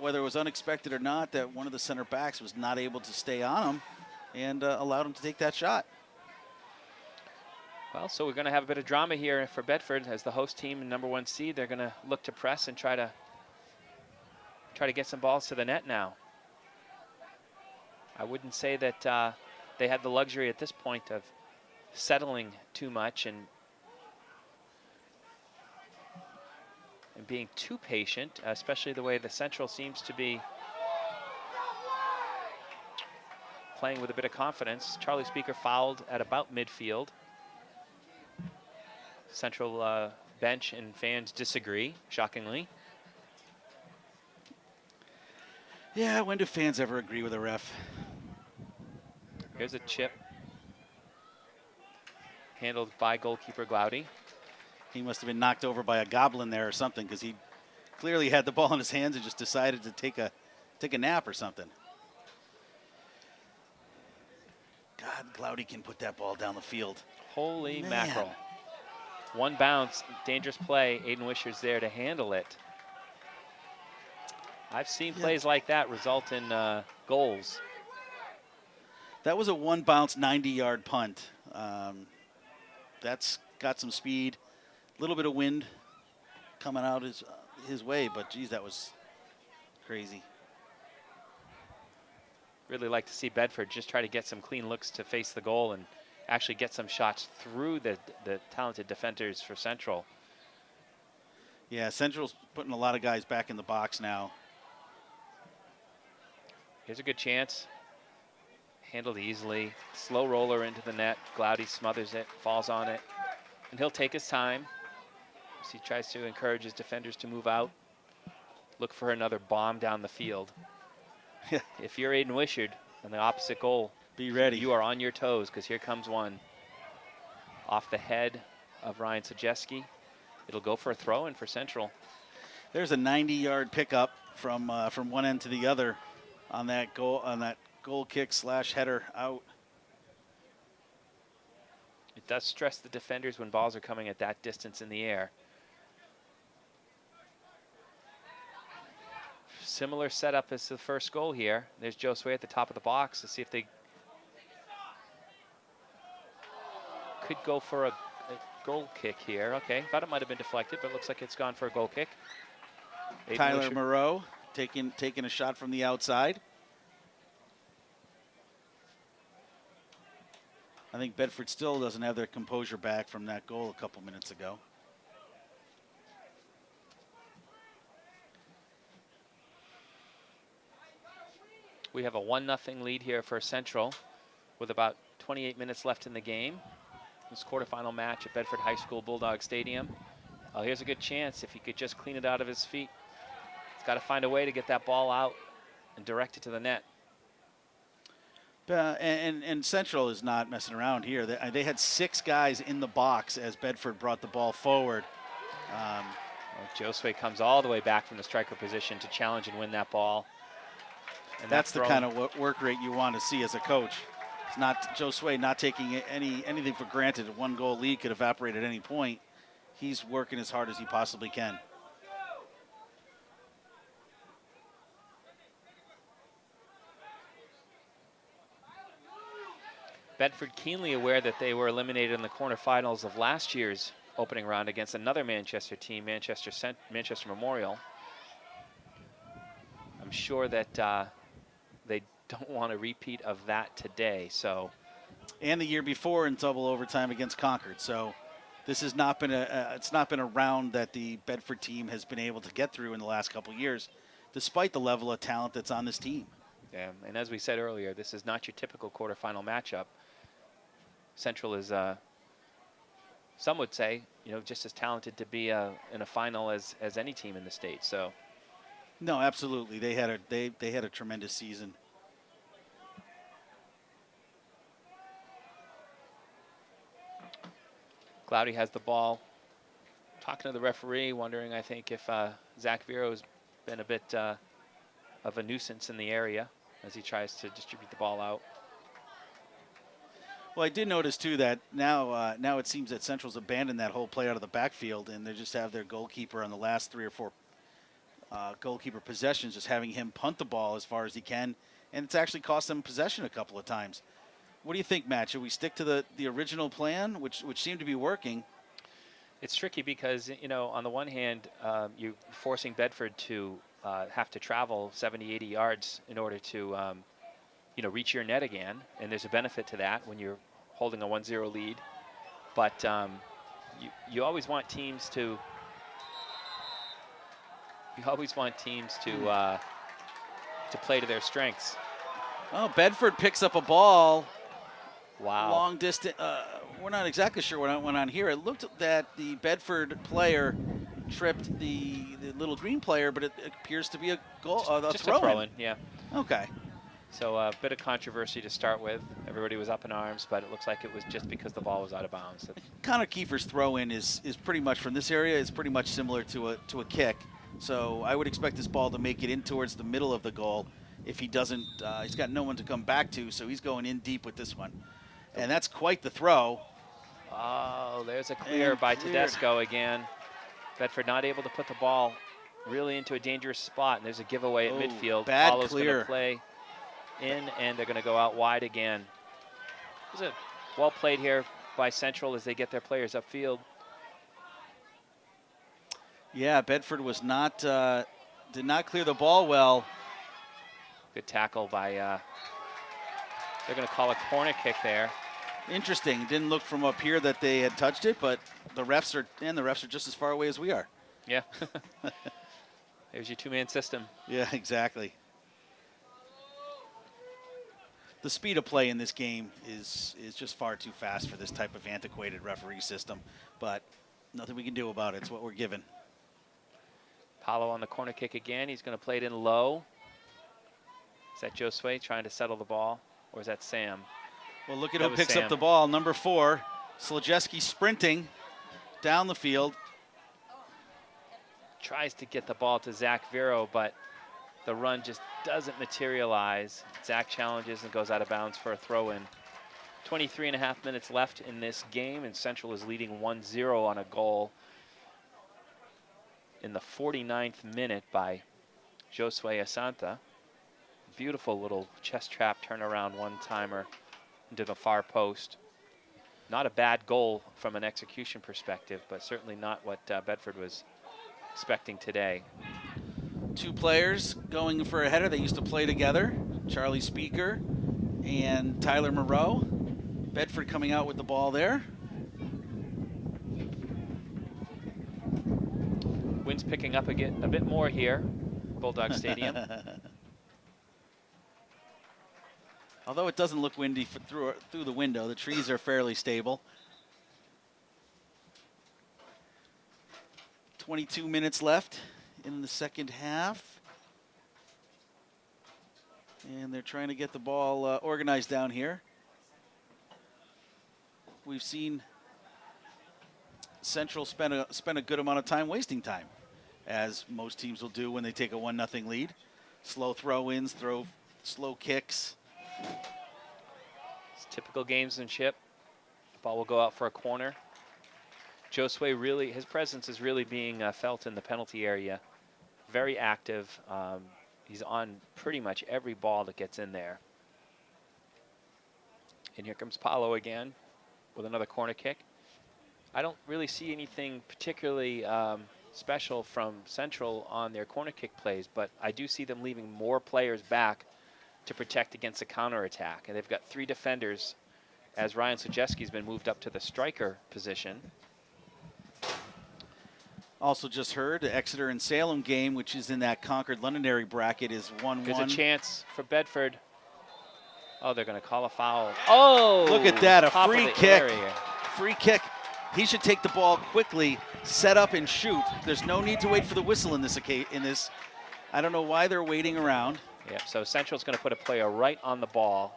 whether it was unexpected or not, that one of the center backs was not able to stay on him and allowed him to take that shot. Well, so we're going to have a bit of drama here for Bedford as the host team and number 1 seed. They're going to look to press and try to get some balls to the net now. I wouldn't say that they had the luxury at this point of settling too much and being too patient, especially the way the Central seems to be playing with a bit of confidence. Charlie Speaker fouled at about midfield. Central bench and fans disagree, shockingly. Yeah, when do fans ever agree with a ref? Here's a chip handled by goalkeeper Glaudy. He must have been knocked over by a goblin there or something, because he clearly had the ball in his hands and just decided to take a nap or something. God, Glaudy can put that ball down the field. Holy Man. mackerel. One bounce, dangerous play. Aiden Wishart's there to handle it. I've seen plays like that result in goals. That was a one bounce 90-yard punt. That's got some speed, a little bit of wind coming out his way, but geez, that was Crazy. Really like to see Bedford just try to get some clean looks to face the goal and actually get some shots through the talented defenders for Central. Yeah, Central's putting a lot of guys back in the box now. Here's a good chance. Handled easily. Slow roller into the net. Glaudy smothers it, falls on it. And he'll take his time as he tries to encourage his defenders to move out. Look for another bomb down the field. If you're Aiden Wishard on the opposite goal, be ready. You are on your toes because here comes one. Off the head of Ryan Sajeski. It'll go for a throw-in for Central. There's a 90-yard pickup from one end to the other on that goal kick / header out. It does stress the defenders when balls are coming at that distance in the air. Similar setup as the first goal here. There's Josue at the top of the box to see if they could go for a goal kick here. Okay, thought it might have been deflected, but it looks like it's gone for a goal kick. Tyler Moreau taking a shot from the outside. I think Bedford still doesn't have their composure back from that goal a couple minutes ago. We have a 1-0 lead here for Central with about 28 minutes left in the game. This quarterfinal match at Bedford High School Bulldog Stadium. Oh, here's a good chance if he could just clean it out of his feet. He's got to find a way to get that ball out and direct it to the net. And Central is not messing around here. They had 6 guys in the box as Bedford brought the ball forward. Josue comes all the way back from the striker position to challenge and win that ball. And that's the kind of work rate you want to see as a coach. It's not Josue not taking anything for granted. A 1-goal lead could evaporate at any point. He's working as hard as he possibly can. Bedford keenly aware that they were eliminated in the quarterfinals of last year's opening round against another Manchester team, Manchester Memorial. I'm sure that they don't want a repeat of that today. So, and the year before in double overtime against Concord. So, this has not been it's not been a round that the Bedford team has been able to get through in the last couple of years, despite the level of talent that's on this team. Yeah, and as we said earlier, this is not your typical quarterfinal matchup. Central is, some would say, just as talented to be in a final as any team in the state. So, no, absolutely, they had a tremendous season. Glaudy has the ball. Talking to the referee, wondering, I think, if Zach Vero has been a bit of a nuisance in the area as he tries to distribute the ball out. Well, I did notice, too, that now it seems that Central's abandoned that whole play out of the backfield, and they just have their goalkeeper on the last 3 or 4 goalkeeper possessions, just having him punt the ball as far as he can, and it's actually cost them possession a couple of times. What do you think, Matt? Should we stick to the original plan, which seemed to be working? It's tricky because, on the one hand, you're forcing Bedford to have to travel 70, 80 yards in order to reach your net again, and there's a benefit to that when you're holding a 1-0 lead. But you always want teams to to play to their strengths. Oh, Bedford picks up a ball. Wow. Long distance. We're not exactly sure what went on here. It looked that the Bedford player tripped the little green player, but it appears to be a goal. Just a throw-in, yeah. Okay. So a bit of controversy to start with. Everybody was up in arms, but it looks like it was just because the ball was out of bounds. Connor Kiefer's throw-in is pretty much from this area. It's pretty much similar to a kick. So I would expect this ball to make it in towards the middle of the goal. If he doesn't, he's got no one to come back to, so he's going in deep with this one. And that's quite the throw. Oh, there's a clear by Tedesco again. Bedford not able to put the ball really into a dangerous spot, and there's a giveaway at midfield. Bad Paulo's clear. going to play in, and they're going to go out wide again. It was well played here by Central as they get their players upfield. Yeah, Bedford was not Did not clear the ball well. Good tackle by, they're going to call a corner kick there. Interesting. Didn't look from up here that they had touched it, but the refs are just as far away as we are. Yeah. There's your two-man system. Yeah, exactly. The speed of play in this game is just far too fast for this type of antiquated referee system, but nothing we can do about it. It's what we're given. Paulo on the corner kick again. He's going to play it in low. Is that Josue trying to settle the ball, or is that Sam? Well, look at That who was picks Sam. up the ball. Number 4, Slajewski sprinting down the field. Tries to get the ball to Zach Vero, but the run just doesn't materialize. Zach challenges and goes out of bounds for a throw-in. 23.5 minutes left in this game, and Central is leading 1-0 on a goal in the 49th minute by Josue Asanta. Beautiful little chest trap turnaround one-timer into the far post. Not a bad goal from an execution perspective, but certainly not what Bedford was expecting today. 2 players going for a header. They used to play together, Charlie Speaker and Tyler Moreau. Bedford coming out with the ball there. Wind's picking up again a bit more here, Bulldog Stadium. Although it doesn't look windy through the window, the trees are fairly stable. 22 minutes left in the second half. And they're trying to get the ball organized down here. We've seen Central spend a good amount of time wasting time, as most teams will do when they take a 1-0 lead. Slow throw-ins, slow kicks. It's typical gamesmanship. The ball will go out for a corner. Josue really, his presence is really being felt in the penalty area. Very active. He's on pretty much every ball that gets in there. And here comes Paulo again with another corner kick. I don't really see anything particularly special from Central on their corner kick plays, but I do see them leaving more players back to protect against a counterattack. And they've got 3 defenders, as Ryan Slajewski's been moved up to the striker position. Also just heard the Exeter and Salem game, which is in that Concord-Londonderry bracket, is 1-1. There's a chance for Bedford. Oh, they're going to call a foul. Oh! Look at that, a top of free the kick. area. Free kick. He should take the ball quickly, set up and shoot. There's no need to wait for the whistle in this. I don't know why they're waiting around. Yep, so Central's going to put a player right on the ball,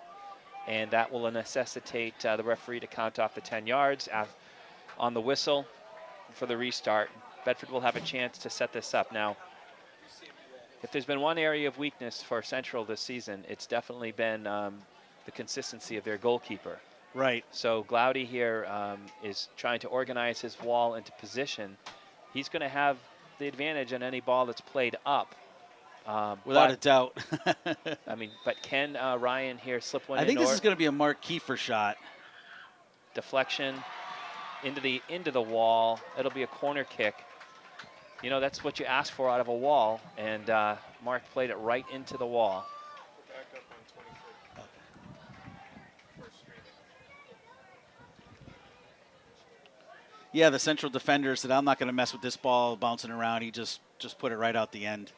and that will necessitate the referee to count off the 10 yards on the whistle for the restart. Bedford will have a chance to set this up. Now, if there's been one area of weakness for Central this season, it's definitely been the consistency of their goalkeeper. Right. So Glaudy here is trying to organize his wall into position. He's going to have the advantage on any ball that's played up. Without a doubt. I mean, but can Ryan here slip one in? I think this is going to be a Mark Kiefer shot. Deflection into the wall. It'll be a corner kick. You know, that's what you ask for out of a wall, and Mark played it right into the wall. Back up on 24th. First street. Yeah, the Central defender said, I'm not going to mess with this ball bouncing around. He just put it right out the end.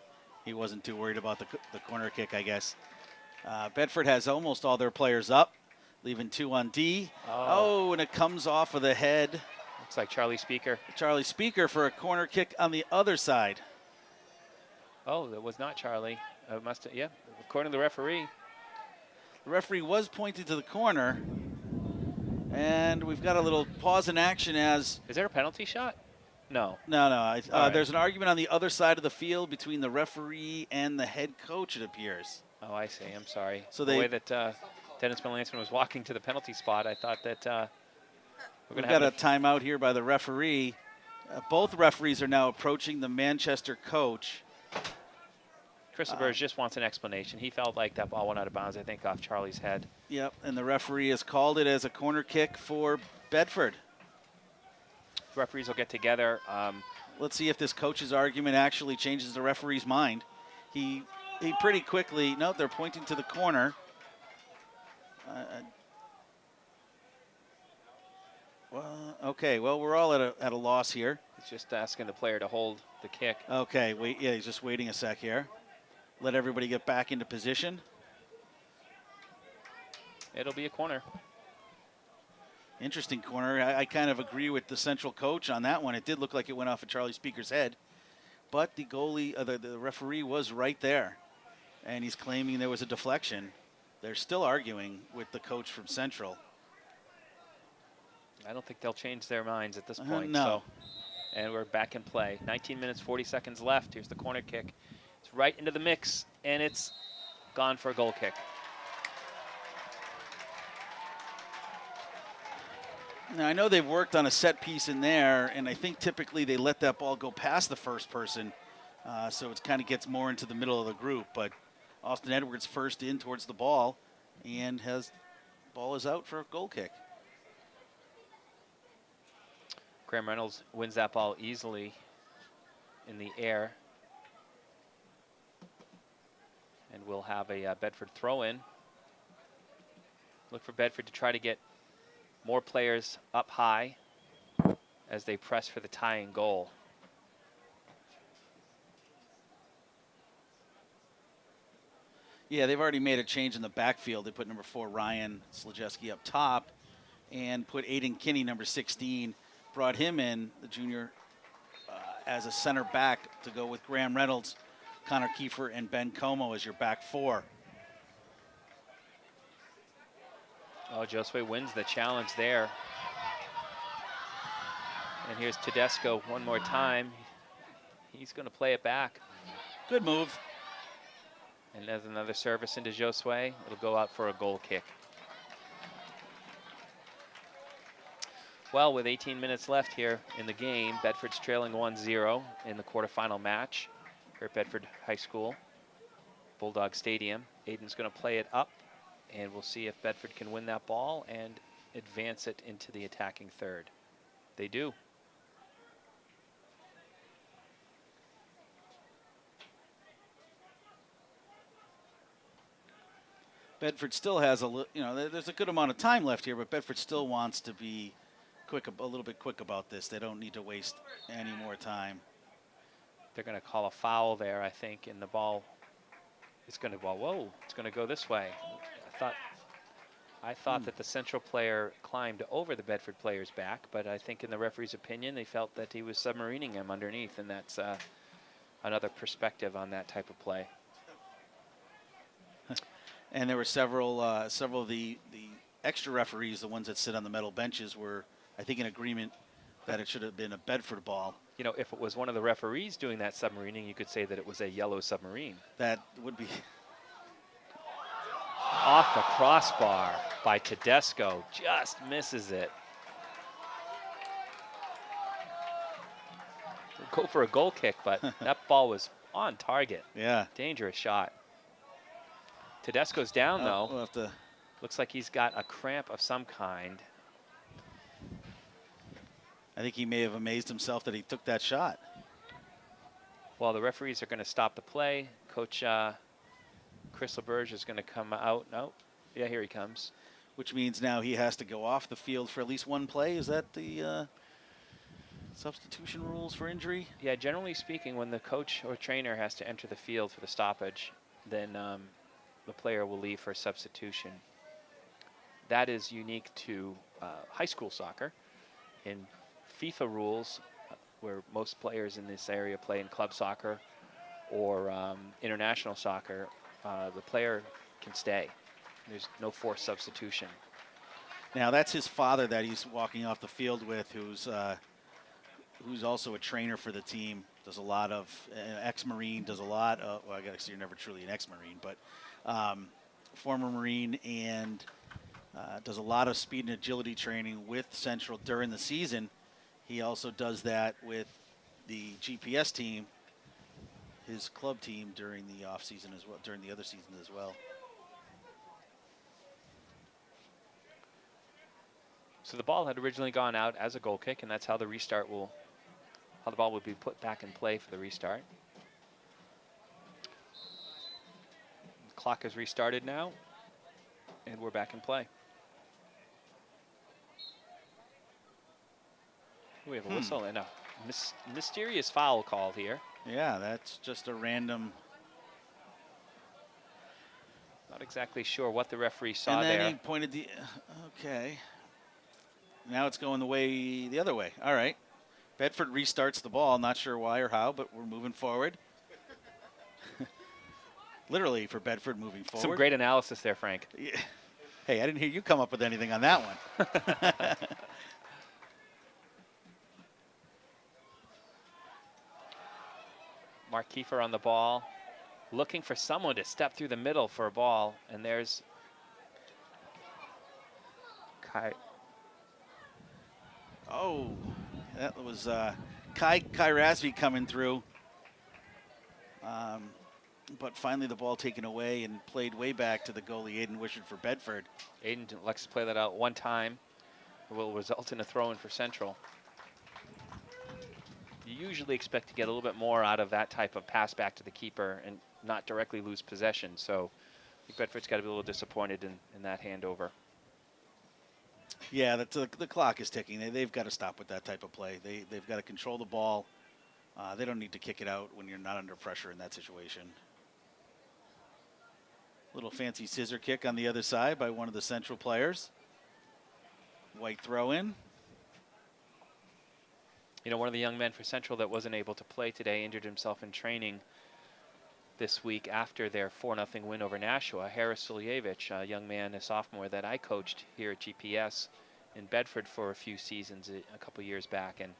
He wasn't too worried about the corner kick, I guess. Bedford has almost all their players up, leaving 2 on D. Oh, and it comes off of the head. Looks like Charlie Speaker. Charlie Speaker for a corner kick on the other side. Oh, that was not Charlie. Must have, yeah, according to the referee. The referee was pointing to the corner. And we've got a little pause in action as... Is there a penalty shot? No. No. Right. There's an argument on the other side of the field between the referee and the head coach, it appears. Oh, I see. I'm sorry. So the way that Dennis Melansman was walking to the penalty spot, I thought that we've got a timeout here by the referee. Both referees are now approaching the Manchester coach. Chris LeBurge just wants an explanation. He felt like that ball went out of bounds, I think, off Charlie's head. Yep, and the referee has called it as a corner kick for Bedford. Referees will get together. let's see if this coach's argument actually changes the referee's mind. He pretty quickly, no, they're pointing to the corner. Well, okay, well, we're all at a loss here. He's just asking the player to hold the kick. Okay, wait, yeah, he's just waiting a sec here. Let everybody get back into position. It'll be a corner. Interesting corner. I kind of agree with the Central coach on that one. It did look like it went off of Charlie Speaker's head, but the goalie, the referee was right there, and he's claiming there was a deflection. They're still arguing with the coach from Central. I don't think they'll change their minds at this point. No. So, and we're back in play. 19 minutes, 40 seconds left. Here's the corner kick. It's right into the mix, and it's gone for a goal kick. Now, I know they've worked on a set piece in there, and I think typically they let that ball go past the first person, so it kind of gets more into the middle of the group. But Austin Edwards first in towards the ball, and ball is out for a goal kick. Graham Reynolds wins that ball easily in the air. And we'll have a Bedford throw-in. Look for Bedford to try to get more players up high as they press for the tying goal. Yeah, they've already made a change in the backfield. They put number 4, Ryan Slajewski, up top and put Aiden Kinney, number 16, brought him in, the junior, as a center back to go with Graham Reynolds, Connor Kiefer, and Ben Como as your back 4. Oh, Josue wins the challenge there. And here's Tedesco one more time. He's going to play it back. Good move. And there's another service into Josue. It'll go out for a goal kick. Well, with 18 minutes left here in the game, Bedford's trailing 1-0 in the quarterfinal match here at Bedford High School, Bulldog Stadium. Aiden's going to play it up, and we'll see if Bedford can win that ball and advance it into the attacking third. They do. Bedford still has there's a good amount of time left here, but Bedford still wants to be a little bit quick about this. They don't need to waste any more time. They're going to call a foul there, I think, and the ball is going to go, whoa, it's going to go this way. I thought that the Central player climbed over the Bedford player's back, but I think in the referee's opinion, they felt that he was submarining him underneath, and that's another perspective on that type of play. And there were several of the extra referees, the ones that sit on the metal benches, were, I think, in agreement that it should have been a Bedford ball. You know, if it was one of the referees doing that submarining, you could say that it was a yellow submarine. That would be... Off the crossbar by Tedesco, just misses it. Go for a goal kick, but that ball was on target. Yeah. Dangerous shot. Tedesco's down, though. We'll have to... Looks like he's got a cramp of some kind. I think he may have amazed himself that he took that shot. Well, the referees are going to stop the play. Coach Chris LeBurge is going to come out. No. Yeah, here he comes. Which means now he has to go off the field for at least one play. Is that the substitution rules for injury? Yeah, generally speaking, when the coach or trainer has to enter the field for the stoppage, then the player will leave for a substitution. That is unique to high school soccer. In FIFA rules, where most players in this area play in club soccer or international soccer, the player can stay. There's no forced substitution. Now that's his father that he's walking off the field with, who's also a trainer for the team. Does a lot of ex-Marine. Does a lot of, well, I guess you're never truly an ex-Marine, but former Marine, and does a lot of speed and agility training with Central during the season. He also does that with the GPS team, his club team, during the off season as well, during the other season as well. So the ball had originally gone out as a goal kick, and that's how the restart will how the ball would be put back in play for the restart. The clock is restarted now, and we're back in play. We have a whistle and a mysterious foul call here. Yeah, that's just a random. Not exactly sure what the referee saw and then there. he pointed the. Okay. Now it's going the other way. All right. Bedford restarts the ball. Not sure why or how, but we're moving forward. Literally for Bedford moving forward. Some great analysis there, Frank. Yeah. Hey, I didn't hear you come up with anything on that one. Mark Kiefer on the ball, looking for someone to step through the middle for a ball, and there's Kai. Oh, that was Kai Rasby coming through. But finally the ball taken away and played way back to the goalie, Aiden Wishart for Bedford. Aiden likes to play that out one time. It will result in a throw-in for Central. You usually expect to get a little bit more out of that type of pass back to the keeper and not directly lose possession. So I think Bedford's got to be a little disappointed in that handover. Yeah, the clock is ticking. They've got to stop with that type of play. They've got to control the ball. They don't need to kick it out when you're not under pressure in that situation. Little fancy scissor kick on the other side by one of the Central players. White throw in. You know, one of the young men for Central that wasn't able to play today injured himself in training this week after their 4-0 win over Nashua. Harris Suljevich, a young man, a sophomore that I coached here at GPS in Bedford for a few seasons a couple years back. And,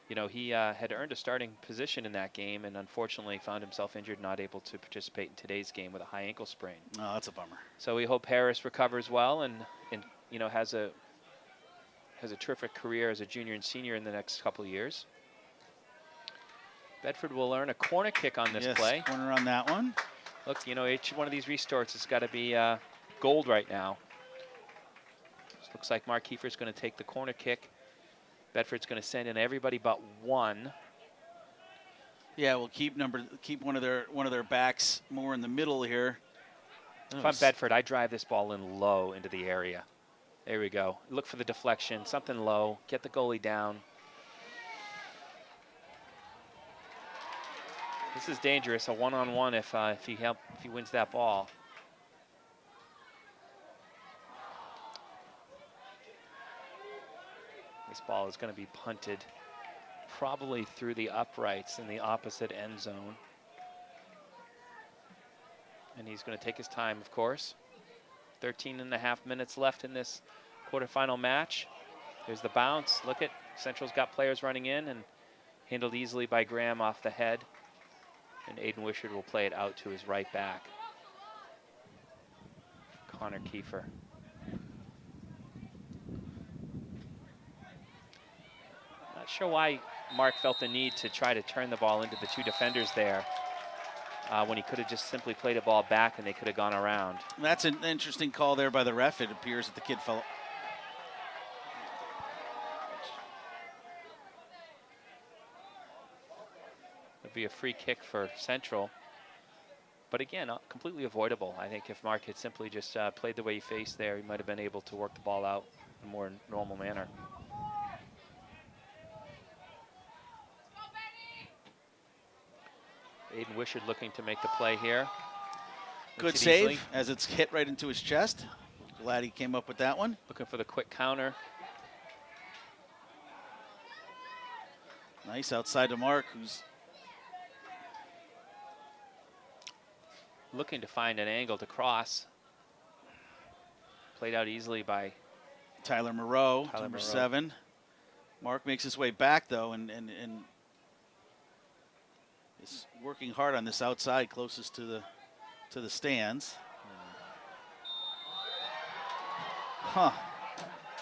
you know, he had earned a starting position in that game and unfortunately found himself injured, not able to participate in today's game with a high ankle sprain. Oh, that's a bummer. So we hope Harris recovers well and you know, has a terrific career as a junior and senior in the next couple of years. Bedford will earn a corner kick on this play. Corner on that one. Look, you know, each one of these restarts has got to be gold right now. This looks like Mark Kiefer's going to take the corner kick. Bedford's going to send in everybody but one. Yeah, we'll keep one of their backs more in the middle here. If I'm Bedford, I drive this ball in low into the area. There we go. Look for the deflection, something low. Get the goalie down. This is dangerous. A one-on-one if he wins that ball. This ball is going to be punted probably through the uprights in the opposite end zone. And he's going to take his time, of course. 13.5 minutes left in this quarterfinal match. There's the bounce. Look at Central's got players running in and handled easily by Graham off the head. And Aiden Wishart will play it out to his right back. Connor Kiefer. Not sure why Mark felt the need to try to turn the ball into the two defenders there when he could have just simply played a ball back and they could have gone around. That's an interesting call there by the ref. It appears that the kid fell. It'd be a free kick for Central. But again, completely avoidable. I think if Mark had simply just played the way he faced there, he might have been able to work the ball out in a more normal manner. Aiden Wishart looking to make the play here. Good save as it's hit right into his chest. Glad he came up with that one. Looking for the quick counter. Nice outside to Mark, who's looking to find an angle to cross. Played out easily by Tyler Moreau, number 7. Mark makes his way back though, and is working hard on this outside closest to the stands.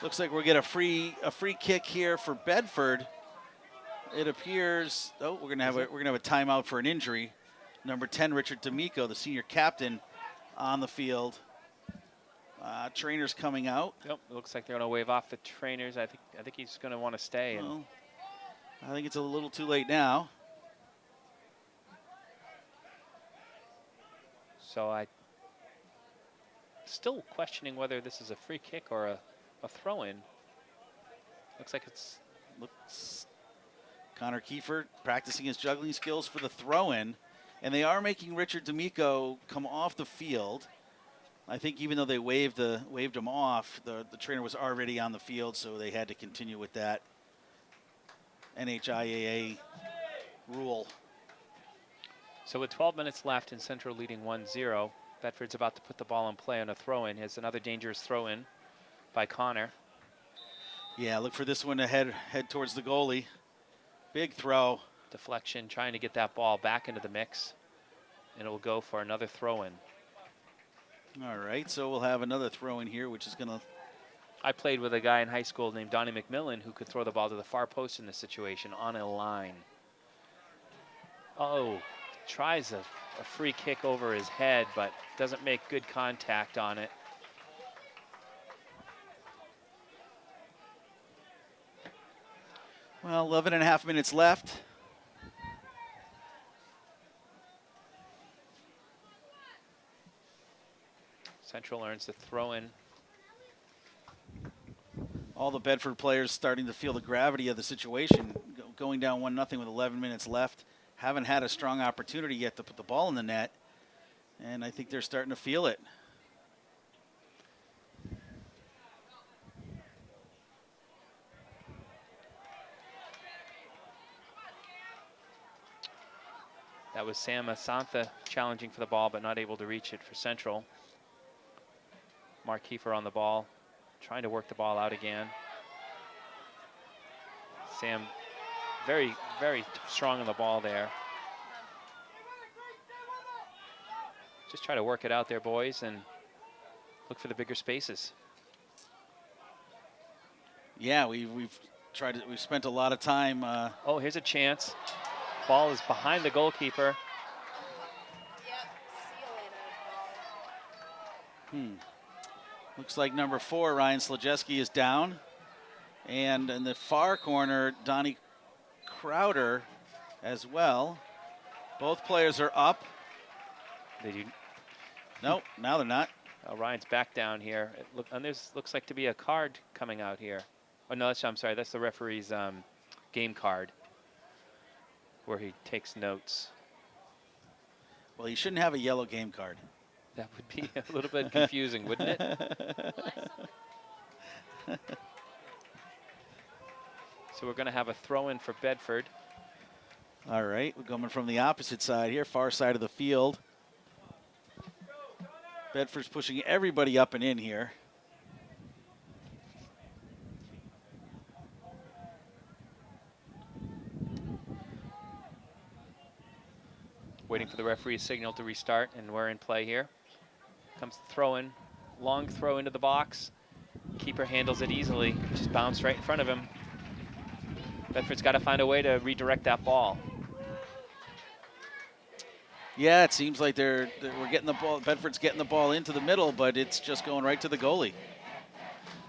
Looks like we'll get a free kick here for Bedford. It appears. Oh, we're gonna have a timeout for an injury. Number 10, Richard D'Amico, the senior captain, on the field. Trainers coming out. Yep, it looks like they're going to wave off the trainers. I think he's going to want to stay. Well, I think it's a little too late now. So I still questioning whether this is a free kick or a throw-in. Looks like it's Looks Connor Kiefer practicing his juggling skills for the throw-in, and they are making Richard D'Amico come off the field. I think even though they waved him off, the trainer was already on the field, so they had to continue with that NHIAA rule. So with 12 minutes left and Central leading 1-0, Bedford's about to put the ball in play on a throw-in. Here's another dangerous throw-in by Connor. Yeah, look for this one to head towards the goalie. Big throw. Deflection, trying to get that ball back into the mix, and it will go for another throw-in. All right, so we'll have another throw in here, which is going to... I played with a guy in high school named Donnie McMillan who could throw the ball to the far post in this situation on a line. Oh, tries a free kick over his head, but doesn't make good contact on it. Well, 11 and a half minutes left. Central earns the throw-in. All the Bedford players starting to feel the gravity of the situation, going down 1-0 with 11 minutes left. Haven't had a strong opportunity yet to put the ball in the net, and I think they're starting to feel it. That was Sam Asantha challenging for the ball, but not able to reach it for Central. Mark Kiefer on the ball, trying to work the ball out again. Sam very, very strong on the ball there. Just try to work it out there, boys, and look for the bigger spaces. Yeah, we've spent a lot of time. Oh, here's a chance. Ball is behind the goalkeeper. Looks like number 4, Ryan Slajeski, is down. And in the far corner, Donnie Crowder as well. Both players are up. They do. Nope, now they're not. Ryan's back down here. And this looks like to be a card coming out here. Oh, no, I'm sorry. That's the referee's game card where he takes notes. Well, he shouldn't have a yellow game card. That would be a little bit confusing, wouldn't it? So we're going to have a throw-in for Bedford. All right, we're coming from the opposite side here, far side of the field. Bedford's pushing everybody up and in here. Waiting for the referee's signal to restart, and we're in play here. Comes the throw-in, long throw into the box. Keeper handles it easily, just bounced right in front of him. Bedford's got to find a way to redirect that ball. Yeah, it seems like we're getting the ball. Bedford's getting the ball into the middle, but it's just going right to the goalie.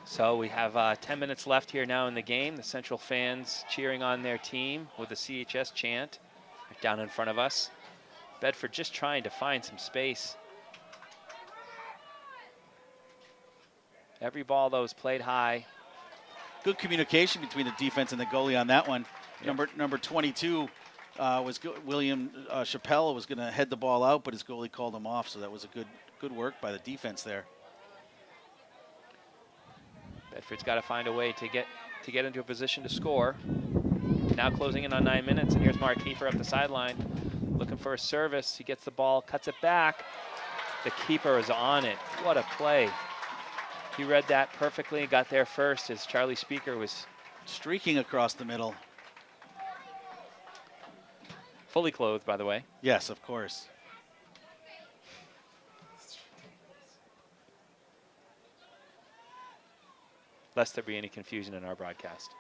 So we have 10 minutes left here now in the game. The Central fans cheering on their team with the CHS chant right down in front of us. Bedford just trying to find some space. Every ball, though, is played high. Good communication between the defense and the goalie on that one. Yep. Number 22 William Chappelle was going to head the ball out, but his goalie called him off, so that was a good work by the defense there. Bedford's got to find a way to get into a position to score. Now closing in on 9 minutes, and here's Mark Kiefer up the sideline, looking for a service. He gets the ball, cuts it back. The keeper is on it. What a play. He read that perfectly and got there first as Charlie Speaker was streaking across the middle. Fully clothed, by the way. Yes, of course. Lest there be any confusion in our broadcast.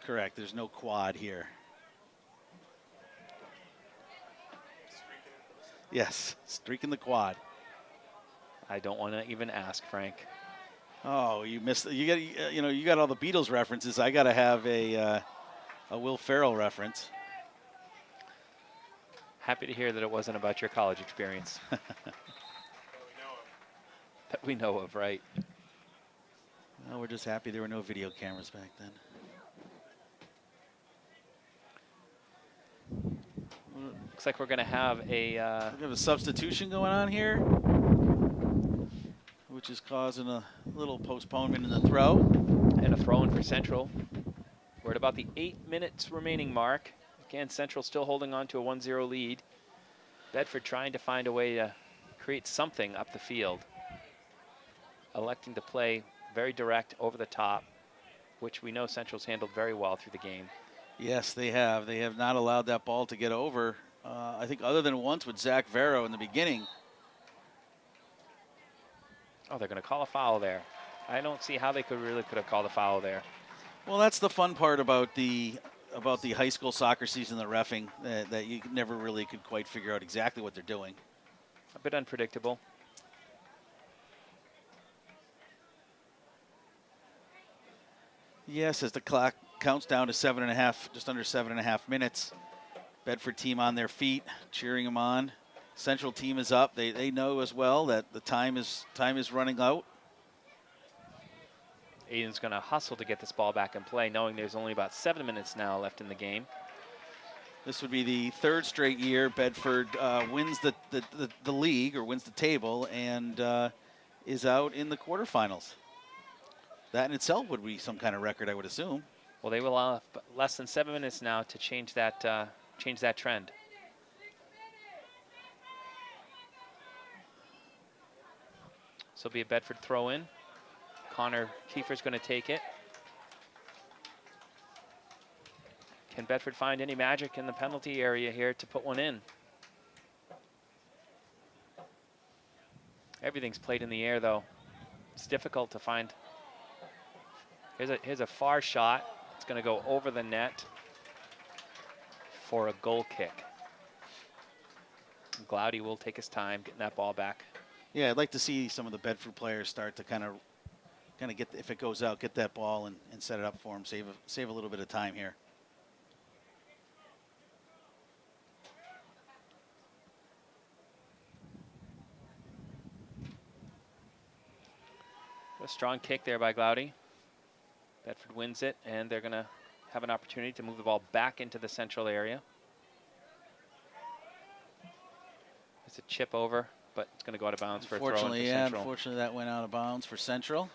Correct. There's no quad here. Yes, streaking the quad. I don't want to even ask, Frank. Oh, you missed. You got all the Beatles references. I got to have a a Will Ferrell reference. Happy to hear that it wasn't about your college experience Well, we know him. that we know of, right? Well, we're just happy there were no video cameras back then. Looks like we're going to have a We have a substitution going on here, which is causing a little postponement in the throw. and a throw-in for Central. We're at about the 8 minutes remaining mark. Again, Central still holding on to a 1-0 lead. Bedford trying to find a way to create something up the field. Electing to play very direct over the top, which we know Central's handled very well through the game. Yes, they have. They have not allowed that ball to get over. I think other than once with Zach Vero in the beginning. Oh, they're going to call a foul there. I don't see how they could have called a foul there. Well, that's the fun part about the high school soccer season, the reffing, that you never really could quite figure out exactly what they're doing. A bit unpredictable. Yes, as the clock counts down to 7.5, just under 7.5 minutes. Bedford team on their feet, cheering them on. Central team is up. They know as well that the time is running out. Aiden's going to hustle to get this ball back in play, knowing there's only about 7 minutes now left in the game. This would be the third straight year Bedford wins the league, or wins the table, and is out in the quarterfinals. That in itself would be some kind of record, I would assume. Well, they will have less than 7 minutes now to change that trend. So it'll be a Bedford throw-in. Connor Kiefer's going to take it. Can Bedford find any magic in the penalty area here to put one in? Everything's played in the air, though. It's difficult to find. Here's a far shot. It's going to go over the net for a goal kick. Glaudy will take his time getting that ball back. Yeah, I'd like to see some of the Bedford players start to kind of get, if it goes out, get that ball and set it up for them, save a little bit of time here. A strong kick there by Glaudy. Bedford wins it, and they're going to have an opportunity to move the ball back into the Central area. It's a chip over, but it's going to go out of bounds for a throw-in for Central. Unfortunately, that went out of bounds for Central.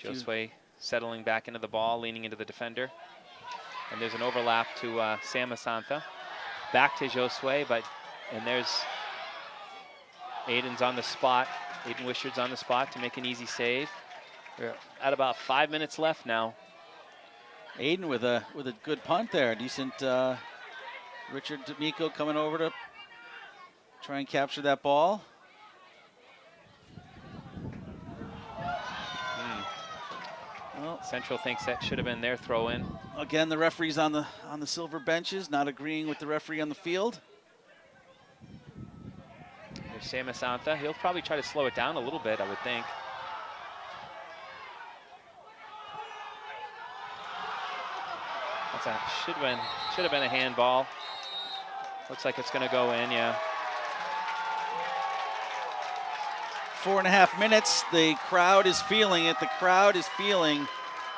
Josue settling back into the ball, leaning into the defender. And there's an overlap to Sam Asantha. Back to Josue, and there's Aiden's on the spot. Aiden Wishard's on the spot to make an easy save. We're at about 5 minutes left now. Aiden with a good punt there. Decent Richard D'Amico coming over to try and capture that ball. Well, Central thinks that should have been their throw-in. Again, the referees on the silver benches not agreeing with the referee on the field. There's Sam Asantha. He'll probably try to slow it down a little bit, I would think. Should have been a handball. Looks like it's going to go in, yeah. 4.5 minutes. The crowd is feeling it. The crowd is feeling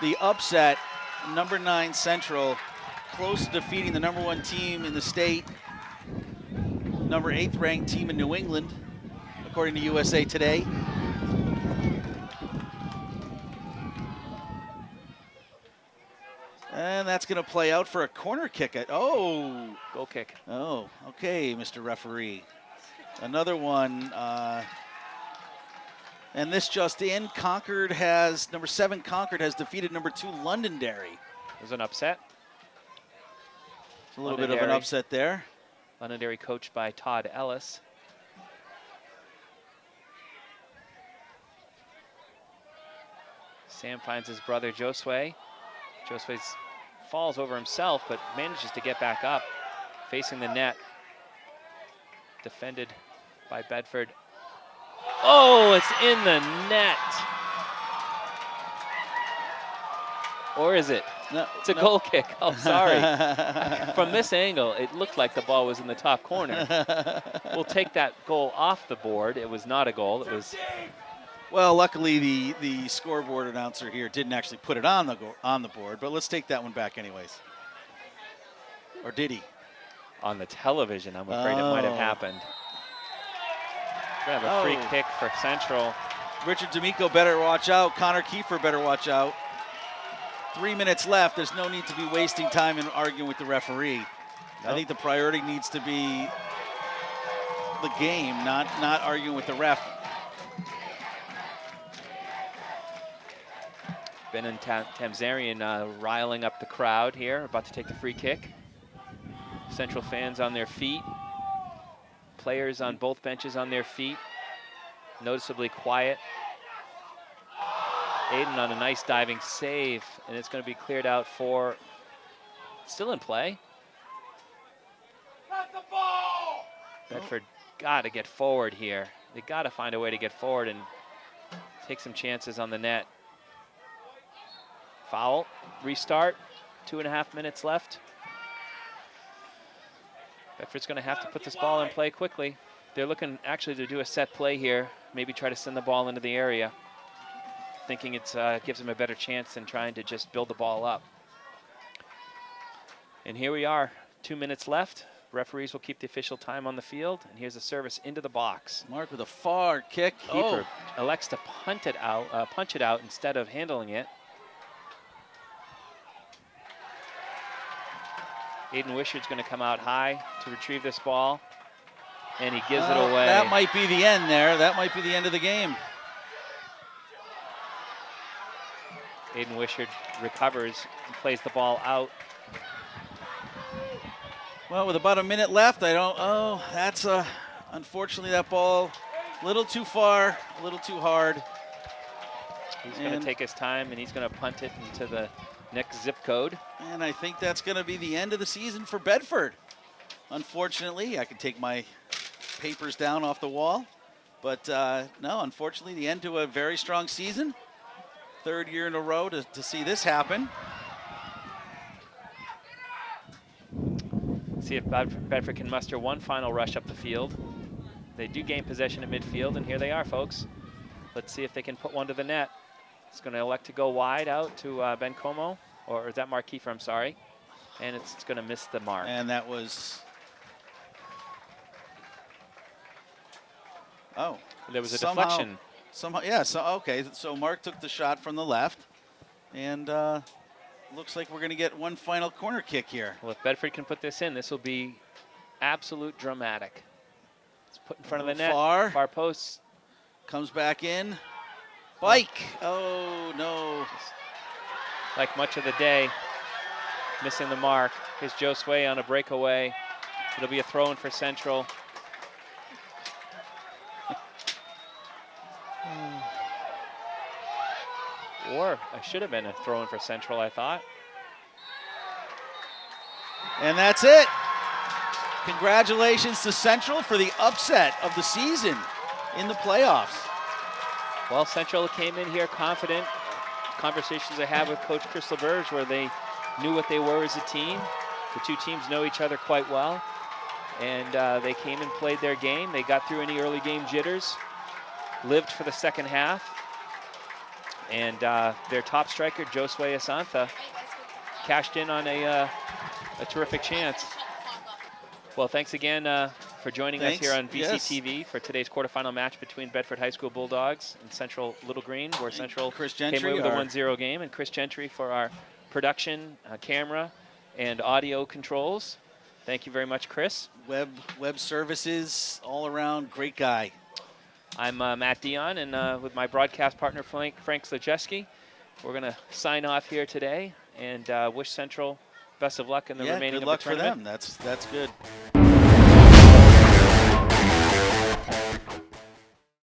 the upset. Number 9 Central, close to defeating the number 1 team in the state, number 8th ranked team in New England, according to USA Today. And that's going to play out for a corner kick. Goal kick. Oh, okay, Mr. Referee. Another one. And this just in, number 7 Concord has defeated number 2 Londonderry. There's an upset. A little bit of an upset there. Londonderry coached by Todd Ellis. Sam finds his brother Josue. Josue falls over himself, but manages to get back up, facing the net. Defended by Bedford. Oh, it's in the net. Or is it? No, It's a goal kick. Oh, sorry. From this angle, it looked like the ball was in the top corner. We'll take that goal off the board. It was not a goal. It was. Well, luckily the scoreboard announcer here didn't actually put it on the board, but let's take that one back anyways. Or did he? On the television, I'm afraid it might have happened. We're going to have a free kick for Central. Richard D'Amico better watch out. Connor Kiefer better watch out. 3 minutes left. There's no need to be wasting time and arguing with the referee. Nope. I think the priority needs to be the game, not arguing with the ref. Ben and Tamzarian riling up the crowd here, about to take the free kick. Central fans on their feet. Players on both benches on their feet. Noticeably quiet. Aiden on a nice diving save, and it's going to be cleared out for, still in play. Bedford got to get forward here. They got to find a way to get forward and take some chances on the net. Foul, restart, 2.5 minutes left. Bedford's going to have to put this ball in play quickly. They're looking actually to do a set play here, maybe try to send the ball into the area, thinking it gives them a better chance than trying to just build the ball up. And here we are, 2 minutes left. Referees will keep the official time on the field, and here's a service into the box. Mark with a far kick. Keeper elects to punch it out instead of handling it. Aiden Wishard's going to come out high to retrieve this ball, and he gives it away. That might be the end there. That might be the end of the game. Aiden Wishard recovers and plays the ball out. Well, with about a minute left, that's unfortunately that ball a little too far, a little too hard. He's going to take his time, and he's going to punt it into the next zip code. And I think that's going to be the end of the season for Bedford. Unfortunately, I could take my papers down off the wall. But no, unfortunately, the end to a very strong season. 3rd year in a row to see this happen. See if Bedford can muster one final rush up the field. They do gain possession at midfield, and here they are, folks. Let's see if they can put one to the net. It's going to elect to go wide out to Ben Como, or is that Mark Kiefer, I'm sorry. And it's going to miss the mark. And that was... Oh. There was a deflection. Somehow, yeah, okay, so Mark took the shot from the left, and looks like we're going to get one final corner kick here. Well, if Bedford can put this in, this will be absolute dramatic. It's put in front of the net. Far post. Comes back in. Bike. Oh, no. Like much of the day, missing the mark. Here's Josue on a breakaway. It'll be a throw-in for Central. Or it should have been a throw-in for Central, I thought. And that's it. Congratulations to Central for the upset of the season in the playoffs. Well, Central came in here confident. Conversations I had with Coach Chris LeBurge where they knew what they were as a team. The two teams know each other quite well. And they came and played their game. They got through any early game jitters, lived for the second half. And their top striker, Josue Asantha, cashed in on a terrific chance. Well, thanks again for joining us here on BCTV for today's quarterfinal match between Bedford High School Bulldogs and Central Little Green, where Central came away with a 1-0 game. And Chris Gentry for our production, camera, and audio controls. Thank you very much, Chris. Web services, all around, great guy. I'm Matt Dion, and with my broadcast partner, Frank Slajewski, we're going to sign off here today and wish Central best of luck in the remaining of the tournament. Good luck for them. That's good.